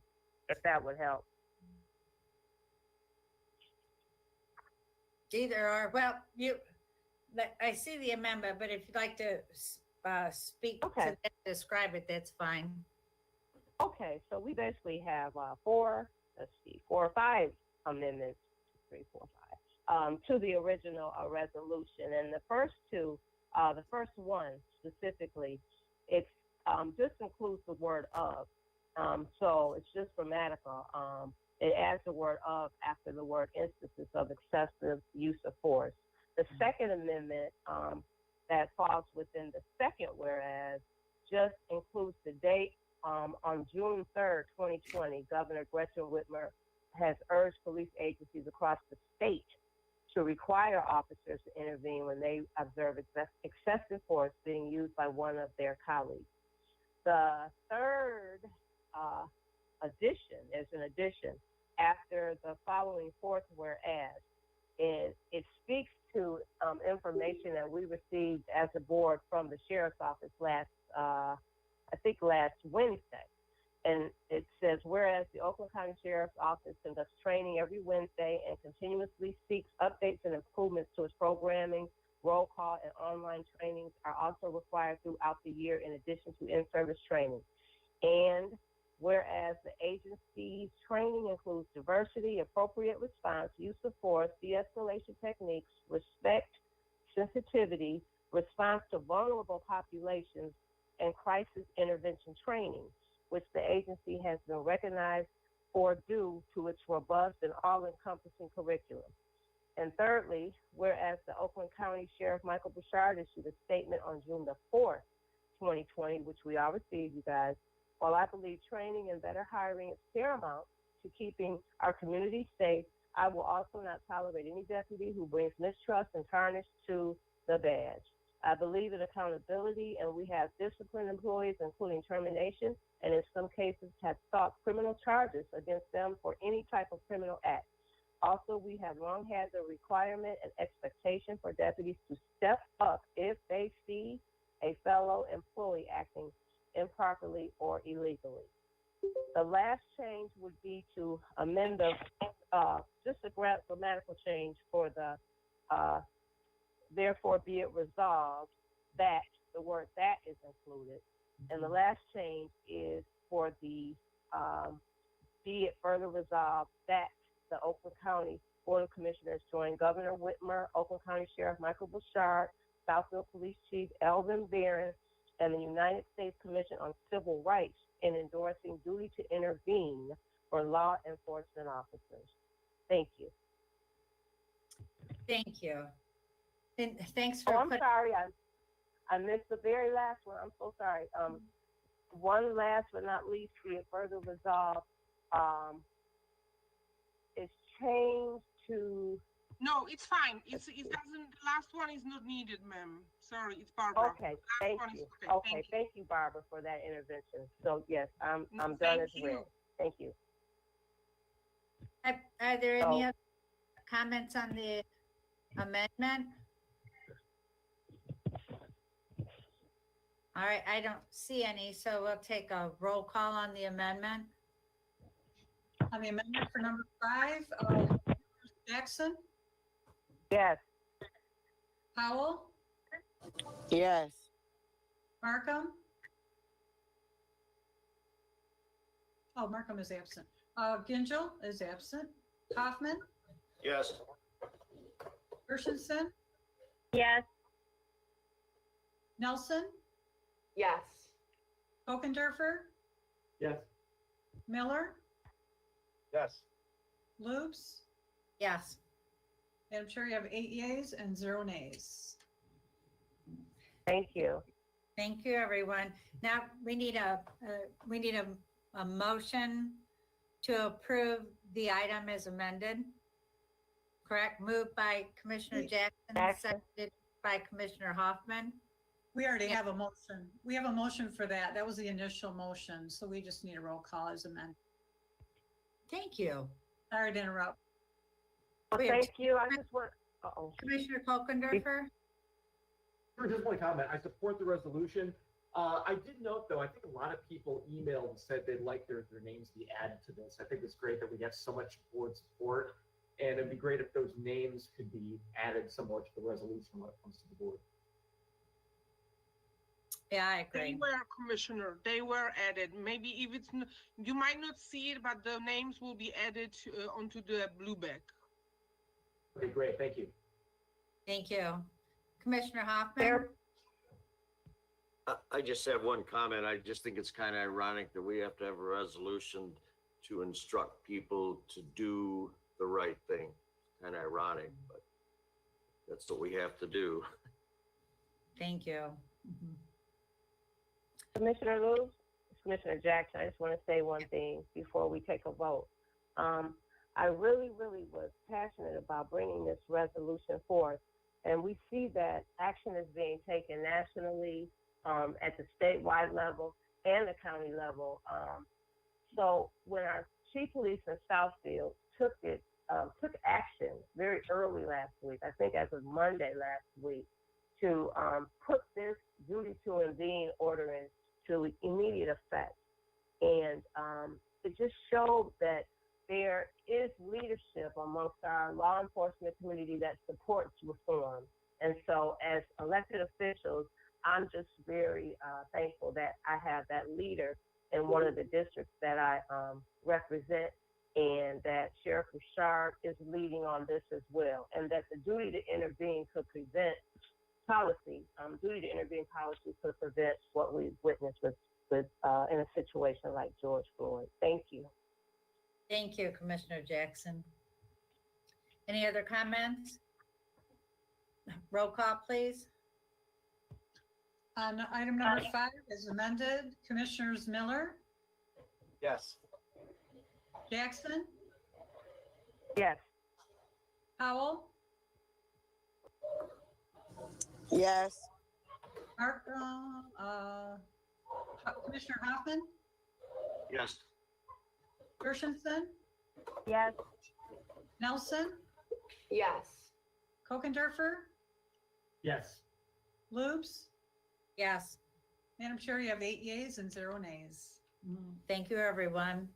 if that would help. Either or, well, I see the amendment, but if you'd like to speak to Okay. that, describe it, that's fine. Okay, so we basically have four or five amendments, 3, 4, 5, to the original resolution. And the first two, the first one specifically, it's just includes the word of. So it's just grammatical. It adds the word of after the word instances of excessive use of force. The second amendment that falls within the second whereas just includes the date. On June 3rd, 2020, Governor Gretchen Whitmer has urged police agencies across the state to require officers to intervene when they observe excessive force being used by one of their colleagues. The third addition after the following fourth whereas. It speaks to information that we received as a board from the sheriff's office last Wednesday. And it says, whereas the Oakland County Sheriff's Office conducts training every Wednesday and continuously seeks updates and improvements to its programming, roll call, and online trainings are also required throughout the year in addition to in-service training. And whereas the agency's training includes diversity, appropriate response, use of force, de-escalation techniques, respect, sensitivity, response to vulnerable populations, and crisis intervention training, which the agency has been recognized for due to its robust and all-encompassing curriculum. And thirdly, whereas the Oakland County Sheriff Michael Bouchard issued a statement on June the 4th, 2020, which we all received, you guys, while I believe training and better hiring is paramount to keeping our community safe, I will also not tolerate any deputy who brings mistrust and tarnish to the badge. I believe in accountability, and we have disciplined employees, including termination, and in some cases have sought criminal charges against them for any type of criminal act. Also, we have long had the requirement and expectation for deputies to step up if they see a fellow employee acting improperly or illegally. The last change would be to amend the, just a grammatical change for the, therefore be it resolved that the word that is included. And the last change is for the, be it further resolved that the Oakland County Board of Commissioners join Governor Whitmer, Oakland County Sheriff Michael Bouchard, Southfield Police Chief Elvin Barron, and the United States Commission on Civil Rights in endorsing duty to intervene for law enforcement officers. Thank you. Thank you. And thanks for Oh, I'm sorry, I missed the very last one. I'm so sorry. One last but not least, be it further resolved, it's changed to. No, it's fine. It doesn't. The last one is not needed, ma'am. Sorry, it's Barbara. Okay, thank you. Okay, thank you, Barbara, for that intervention. So yes, I'm done as well. Thank you. Are there any other comments on the amendment? All right, I don't see any, so we'll take a roll call on the amendment. On the amendment for number 5, Jackson, Yes. Powell, Yes. Markham. Oh, Markham is absent. Gingell is absent. Hoffman, Yes. Gershenson, Yes. Nelson, Yes. Kokendorfer, Yes. Miller, Yes. Loops. Yes. Madam Chair, you have 8 yeas and 0 nays. Thank you. Thank you, everyone. Now we need a motion to approve the item as amended. Correct? Moved by Commissioner Jackson, Jackson. seconded by Commissioner Hoffman. We already have a motion. We have a motion for that. That was the initial motion, so we just need a roll call as amended. Thank you. Sorry to interrupt. Well, We have thank you. I just want, uh-oh. Commissioner Kokendorfer? Sure, just one comment. I support the resolution. I did note, though, I think a lot of people emailed and said they'd like their names to be added to this. I think it's great that we have so much board support, and it'd be great if those names could be added somewhat to the resolution when it comes to the board. Yeah, I They agree. were, Commissioner, they were added. Maybe if it's, you might not see it, but the names will be added onto the blue bag. Okay, great. Thank you. Thank you. Commissioner Hoffman? There- I just have one comment. I just think it's kind of ironic that we have to have a resolution to instruct people to do the right thing. Kind of ironic, but that's what we have to do. Thank you. Mhm. Commissioner Lewis, Commissioner Jackson, I just want to say one thing before we take a vote. I really, really was passionate about bringing this resolution forth, and we see that action is being taken nationally, at the statewide level and the county level. So when our chief police in Southfield took action very early last week, I think as of Monday last week, to put this duty to intervene order into immediate effect. And it just showed that there is leadership amongst our law enforcement community that supports reform. And so as elected officials, I'm just very thankful that I have that leader in one of the districts that I represent, and that Sheriff Bouchard is leading on this as well, and that the duty to intervene could prevent duty to intervene policy could prevent what we've witnessed with in a situation like George Floyd. Thank you. Thank you, Commissioner Jackson. Any other comments? Roll call, please. On item number 5 is amended, Commissioners Miller, Yes. Jackson, Yes. Powell, Yes. Commissioner Hoffman, Yes. Gershenson, Yes. Nelson, Yes. Kokendorfer, Yes. Lubes. Yes. Madam Chair, you have 8 yeas and 0 nays. Thank you, everyone.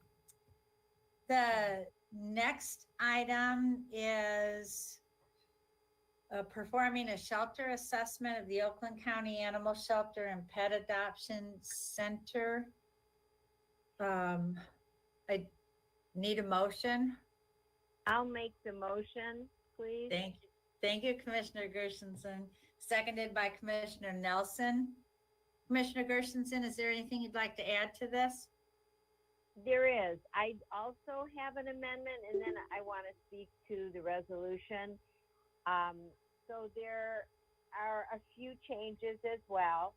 The next item is performing a shelter assessment of the Oakland County Animal Shelter and Pet Adoption Center. I need a motion. I'll make the motion, please. Thank you, Commissioner Gershenson. Seconded by Commissioner Nelson. Commissioner Gershenson, is there anything you'd like to add to this? There is. I also have an amendment, and then I want to speak to the resolution. So there are a few changes as well.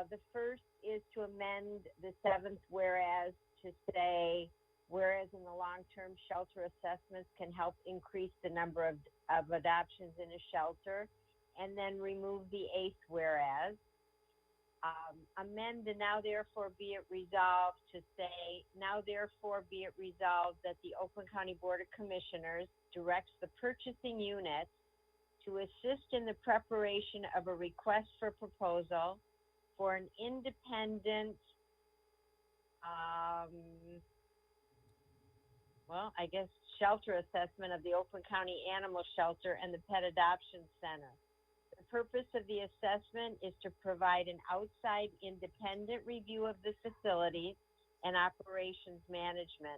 The first is to amend the 7th whereas to say, whereas in the long-term shelter assessments can help increase the number of adoptions in a shelter, and then remove the 8th whereas. Amend the now therefore be it resolved to say, now therefore be it resolved that the Oakland County Board of Commissioners directs the purchasing unit to assist in the preparation of a request for proposal for an independent, shelter assessment of the Oakland County Animal Shelter and the Pet Adoption Center. The purpose of the assessment is to provide an outside independent review of the facility and operations management,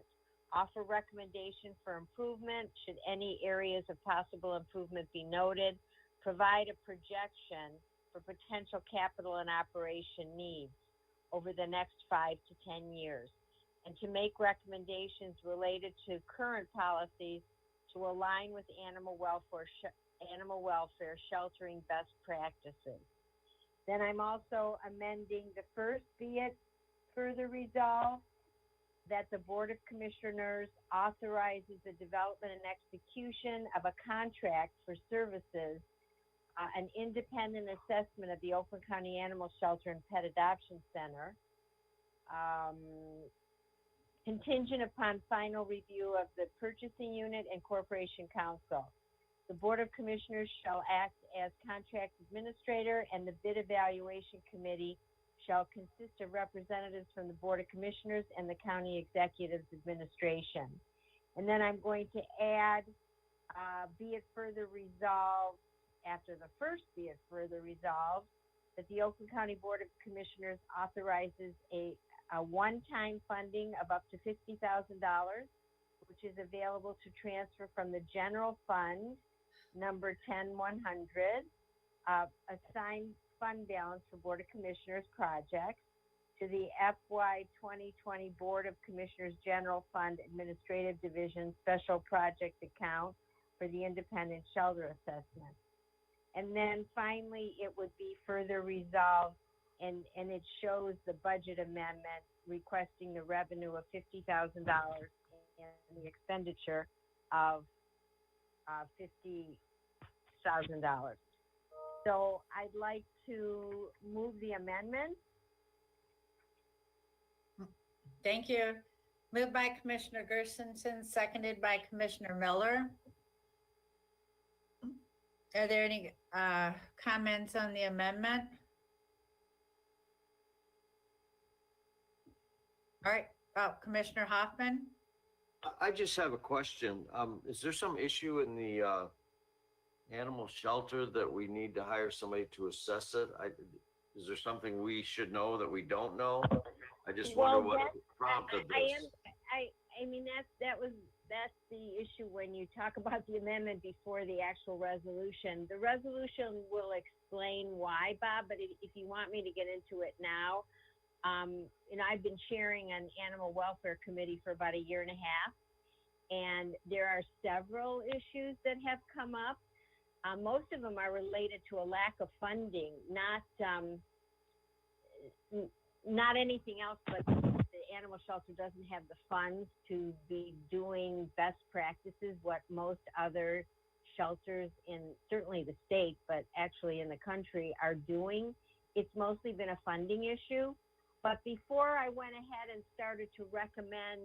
offer recommendation for improvement should any areas of possible improvement be noted, provide a projection for potential capital and operation needs over the next 5 to 10 years, and to make recommendations related to current policies to align with animal welfare sheltering best practices. Then I'm also amending the first be it further resolved that the Board of Commissioners authorizes the development and execution of a contract for services, an independent assessment of the Oakland County Animal Shelter and Pet Adoption Center, contingent upon final review of the purchasing unit and corporation council. The Board of Commissioners shall act as contract administrator, and the bid evaluation committee shall consist of representatives from the Board of Commissioners and the County Executive's Administration. And then I'm going to add, be it further resolved, after the first be it further resolved, that the Oakland County Board of Commissioners authorizes a one-time funding of up to $50,000, which is available to transfer from the general fund, number 10100, assigned fund balance for Board of Commissioners projects, to the FY 2020 Board of Commissioners General Fund Administrative Division Special Project Account for the Independent Shelter Assessment. And then finally, it would be further resolved, and it shows the budget amendment requesting the revenue of $50,000 and the expenditure of $50,000. So I'd like to move the amendment. Thank you. Moved by Commissioner Gershenson, seconded by Commissioner Miller. Are there any comments on the amendment? All right, Commissioner Hoffman? I just have a question. Is there some issue in the animal shelter that we need to hire somebody to assess it? Is there something we should know that we don't know? I just wonder what prompted this. I mean, that's the issue when you talk about the amendment before the actual resolution. The resolution will explain why, Bob, but if you want me to get into it now, I've been chairing an animal welfare committee for about 1.5 years, and there are several issues that have come up. Most of them are related to a lack of funding, not anything else, but the animal shelter doesn't have the funds to be doing best practices, what most other shelters in certainly the state, but actually in the country are doing. It's mostly been a funding issue. But before I went ahead and started to recommend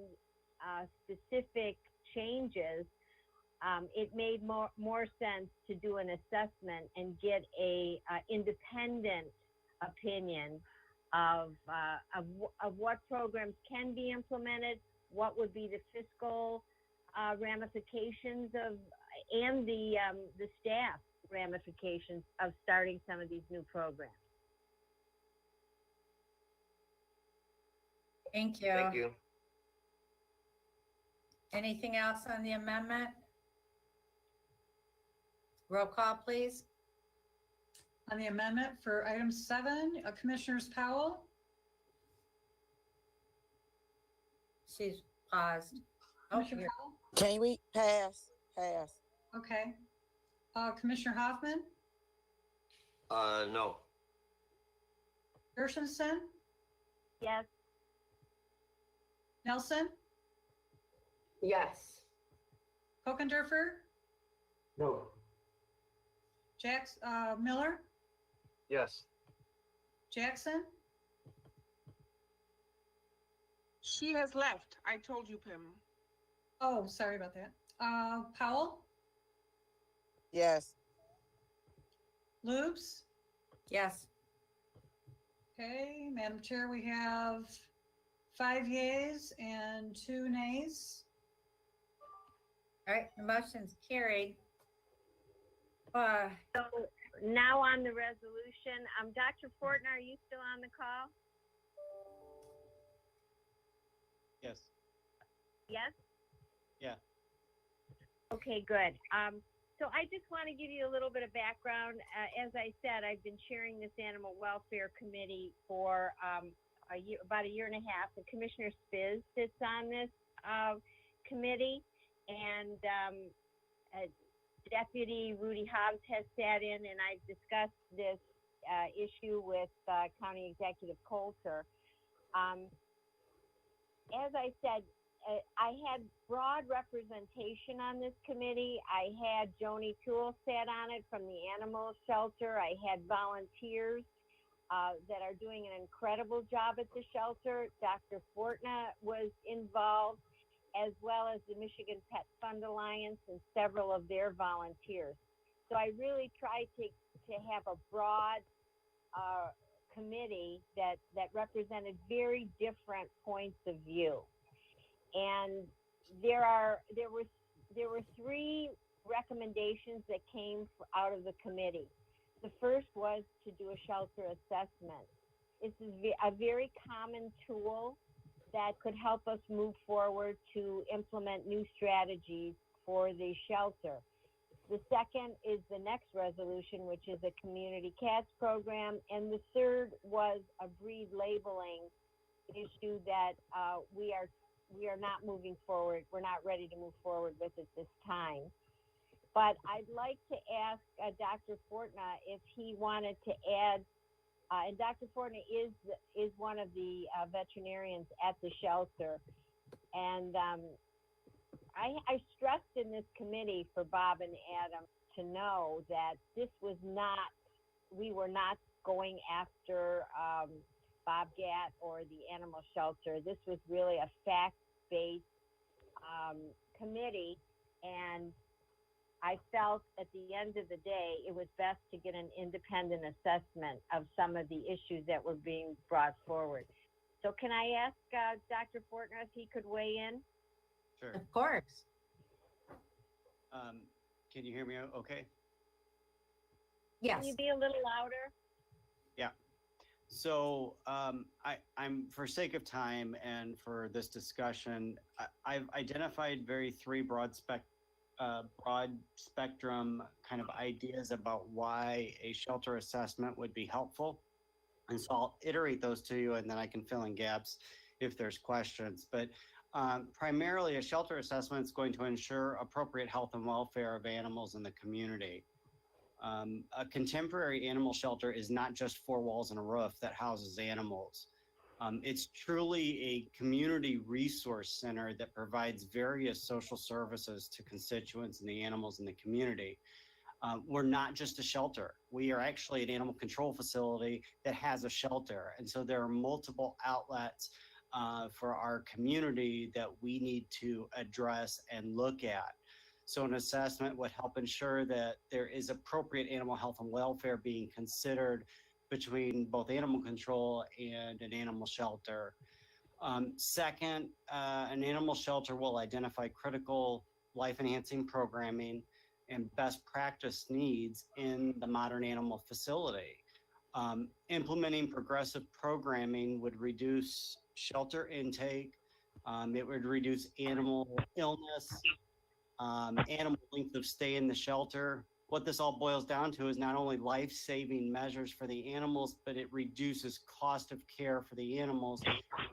specific changes, it made more sense to do an assessment and get a independent opinion of what programs can be implemented, what would be the fiscal ramifications and the staff ramifications of starting some of these new programs. Thank you. Thank you. Anything else on the amendment? Roll call, please. On the amendment for item 7, Commissioners Powell, She's paused. Oh, Commissioner here. Powell, Can we pass? Pass. okay. Commissioner Hoffman, No. Gershenson, Yes. Nelson, Yes. Kokendorfer, No. Miller, Yes. Jackson, She has left. I told you, Pam. oh, sorry about that. Powell, Yes. Lubes, Yes. okay, Madam Chair, we have 5 yeas and 2 nays. All right, the motion's carried. So now on the resolution, Dr. Fortner, are you still on the call? Yes. Yes? Yeah. Okay, good. So I just want to give you a little bit of background. As I said, I've been chairing this animal welfare committee for about 1.5 years, and Commissioner Spiz sits on this committee, and Deputy Rudy Hobbs has sat in, and I've discussed this issue with County Executive Coulter. as I said, I had broad representation on this committee. I had Joni Toole sat on it from the animal shelter. I had volunteers that are doing an incredible job at the shelter. Dr. Fortna was involved, as well as the Michigan Pet Fund Alliance and several of their volunteers. So I really tried to have a broad committee that represented very different points of view. And there were three recommendations that came out of the committee. The first was to do a shelter assessment. This is a very common tool that could help us move forward to implement new strategies for the shelter. The second is the next resolution, which is a community cats program. And the third was a breed labeling issue that we are not moving forward. We're not ready to move forward with it this time. But I'd like to ask Dr. Fortna if he wanted to add, and Dr. Fortna is one of the veterinarians at the shelter. And I stressed in this committee for Bob and Adam to know that we were not going after Bobcat or the animal shelter. This was really a fact-based committee, and I felt at the end of the day, it was best to get an independent assessment of some of the issues that were being brought forward. So can I ask Dr. Fortner if he could weigh in? Sure. Of course. Can you hear me okay? Yes. Can you be a little louder? Yeah. So I'm, for sake of time and for this discussion, I've identified three broad spectrum kind of ideas about why a shelter assessment would be helpful. And so I'll iterate those to you, and then I can fill in gaps if there's questions. But primarily, a shelter assessment is going to ensure appropriate health and welfare of animals in the community. A contemporary animal shelter is not just four walls and a roof that houses animals. It's truly a community resource center that provides various social services to constituents and the animals in the community. We're not just a shelter. We are actually an animal control facility that has a shelter. And so there are multiple outlets for our community that we need to address and look at. So an assessment would help ensure that there is appropriate animal health and welfare being considered between both animal control and an animal shelter. Second, an animal shelter will identify critical life-enhancing programming and best practice needs in the modern animal facility. Implementing progressive programming would reduce shelter intake. It would reduce animal illness, animal length of stay in the shelter. What this all boils down to is not only life-saving measures for the animals, but it reduces cost of care for the animals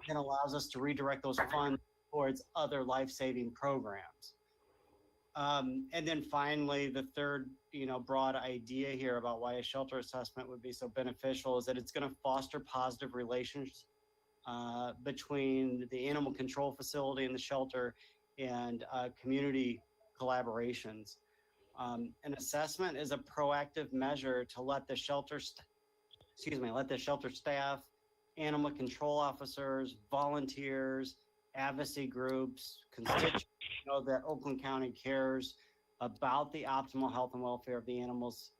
and allows us to redirect those funds towards other life-saving programs. And then finally, the third, broad idea here about why a shelter assessment would be so beneficial is that it's going to foster positive relations between the animal control facility and the shelter and community collaborations. An assessment is a proactive measure to let the shelter staff, animal control officers, volunteers, advocacy groups, constituents know that Oakland County cares about the optimal health and welfare of the animals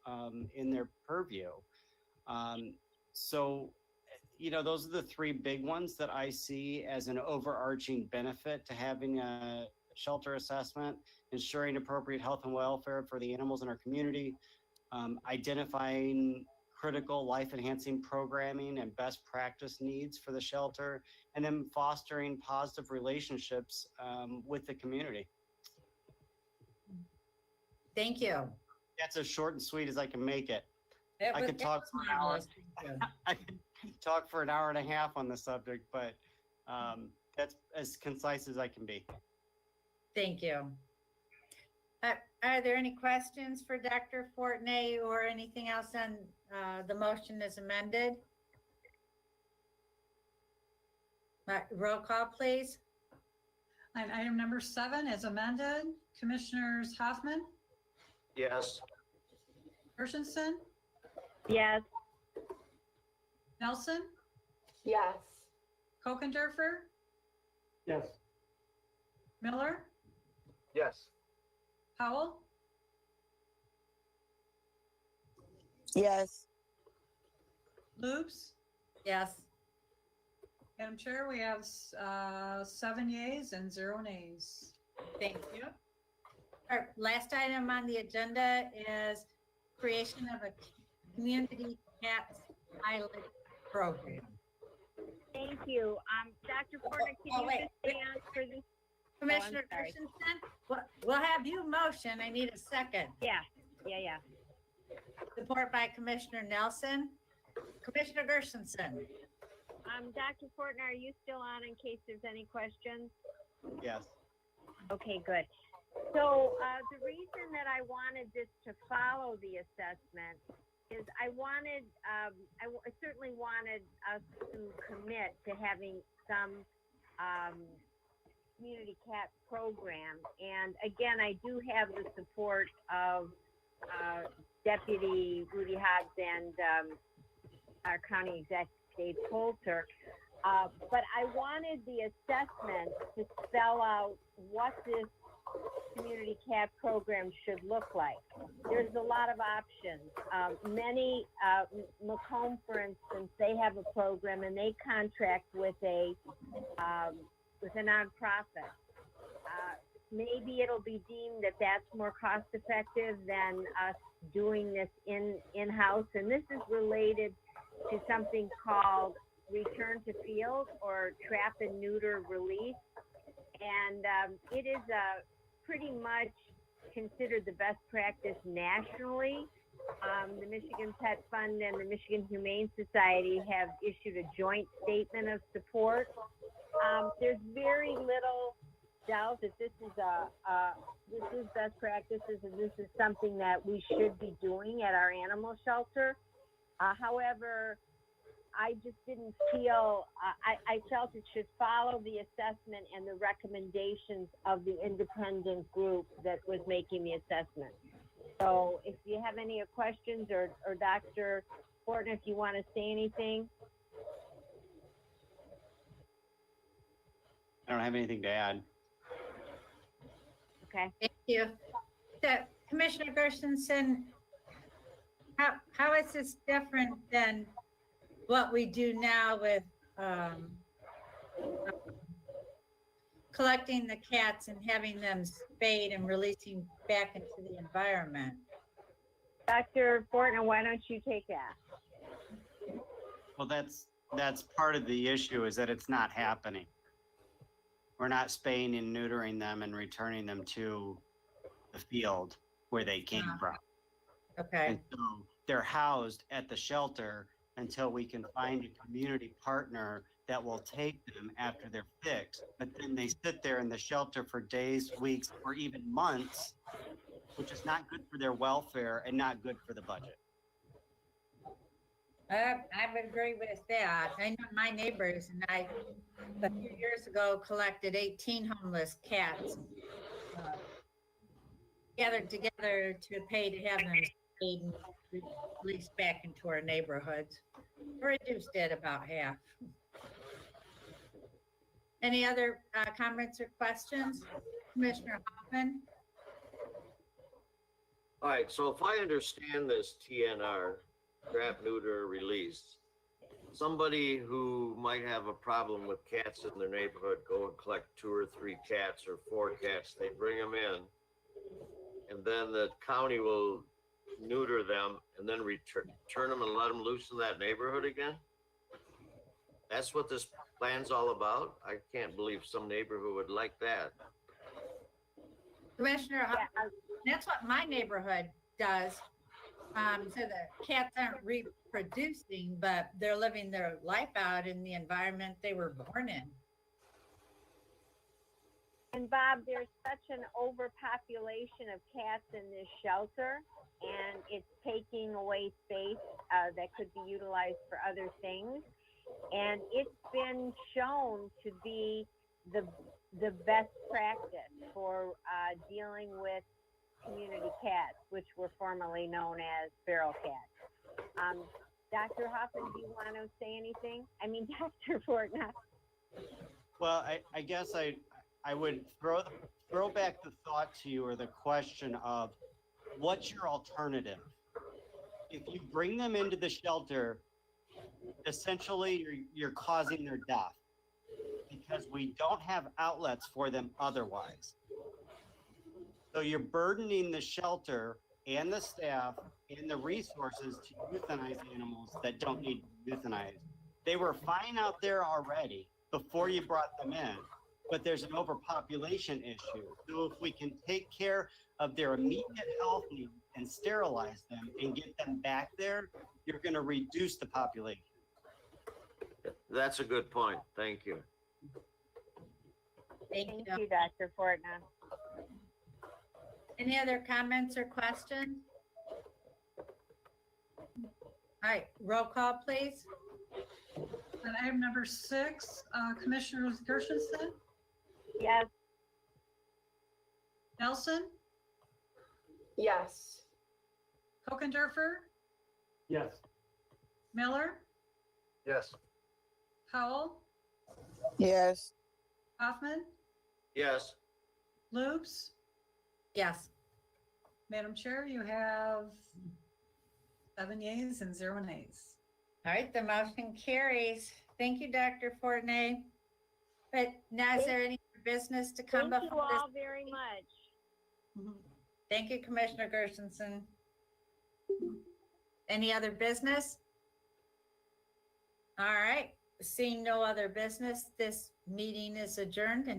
in their purview. So, those are the three big ones that I see as an overarching benefit to having a shelter assessment: ensuring appropriate health and welfare for the animals in our community, identifying critical life-enhancing programming and best practice needs for the shelter, and then fostering positive relationships with the community. Thank you. That's as short and sweet as I can make it. I could It talk was for an hour. marvelous. Thank you. I could talk for an hour and a half on the subject, but that's as concise as I can be. Thank you. Are there any questions for Dr. Fortney or anything else on the motion as amended? Roll call, please. Line item number 7 is amended. Commissioners Hoffman, Yes. Gershenson, Yes. Nelson, Yes. Kokendorfer, Yes. Miller, Yes. Powell, Yes. Lubes. Yes. Madam Chair, we have 7 yeas and 0 nays. Thank you. Our last item on the agenda is creation of a community cats pilot program. Thank you. Dr. Porter, can Oh, you wait, just stay on for this? Commissioner sorry. Christensen, we'll have you motion. I need a second. Yeah. Support by Commissioner Nelson. Commissioner Gershenson. Dr. Fortner, are you still on in case there's any questions? Yes. Okay, good. So the reason that I wanted this to follow the assessment is I certainly wanted us to commit to having some community cat program. And again, I do have the support of Deputy Rudy Hobbs and our county executive Dave Coulter. But I wanted the assessment to spell out what this community cat program should look like. There's a lot of options. Macomb, for instance, they have a program and they contract with a nonprofit. Maybe it'll be deemed that that's more cost effective than us doing this in-house. And this is related to something called return to field or trap and neuter release. And it is pretty much considered the best practice nationally. The Michigan Pet Fund and the Michigan Humane Society have issued a joint statement of support. There's very little doubt that this is best practices and this is something that we should be doing at our animal shelter. However, I just didn't feel, I felt it should follow the assessment and the recommendations of the independent group that was making the assessment. So if you have any questions or Dr. Horton, if you want to say anything. I don't have anything to add. Okay. Thank you. So, Commissioner Gershenson, how is this different than what we do now with collecting the cats and having them spayed and releasing back into the environment? Dr. Fortner, why don't you take that? Well, that's part of the issue is that it's not happening. We're not spaying and neutering them and returning them to the field where they came from. Okay. And so they're housed at the shelter until we can find a community partner that will take them after they're fixed. But then they sit there in the shelter for days, weeks, or even months, which is not good for their welfare and not good for the budget. I would agree with that. I know my neighbors and I, a few years ago, collected 18 homeless cats, gathered together to pay to have them spayed and released back into our neighborhoods. Reduced it about half. Any other comments or questions? Commissioner Hoffman? All right, so if I understand this TNR, trap, neuter, release, somebody who might have a problem with cats in their neighborhood, go and collect 2 or 3 cats or 4 cats, they bring them in, and then the county will neuter them and then return them and let them loose in that neighborhood again? That's what this plan's all about? I can't believe some neighborhood would like that. Commissioner Hoffman, that's what my neighborhood does. So the cats aren't reproducing, but they're living their life out in the environment they were born in. And Bob, there's such an overpopulation of cats in this shelter, and it's taking away space that could be utilized for other things. And it's been shown to be the the best practice for dealing with community cats, which were formerly known as feral cats. Dr. Hoffman, do you want to say anything? I mean, Dr. Fortnott. Well, I guess I would throw back the thought to you, or the question of, what's your alternative? If you bring them into the shelter, essentially you're causing their death, because we don't have outlets for them otherwise. So you're burdening the shelter and the staff and the resources to euthanize animals that don't need euthanized. They were fine out there already before you brought them in, but there's an overpopulation issue. So if we can take care of their immediate health needs and sterilize them and get them back there, you're going to reduce the population. That's a good point. Thank you. Thank Thank you. you, Dr. Fortnott. Any other comments or questions? All right, roll call, please. On item number 6, Commissioners Gershenson, Yes. Nelson, Yes. Kokendorfer, Yes. Miller, Yes. Powell, Yes. Hoffman, Yes. Loops. Yes. Madam Chair, you have 7 yeas and 0 nays. All right, the motion carries. Thank you, Dr. Fortney. But now, is there any business to come Thank you before this? all very much. Thank you, Commissioner Gershenson. Any other business? All right, seeing no other business, this meeting is adjourned.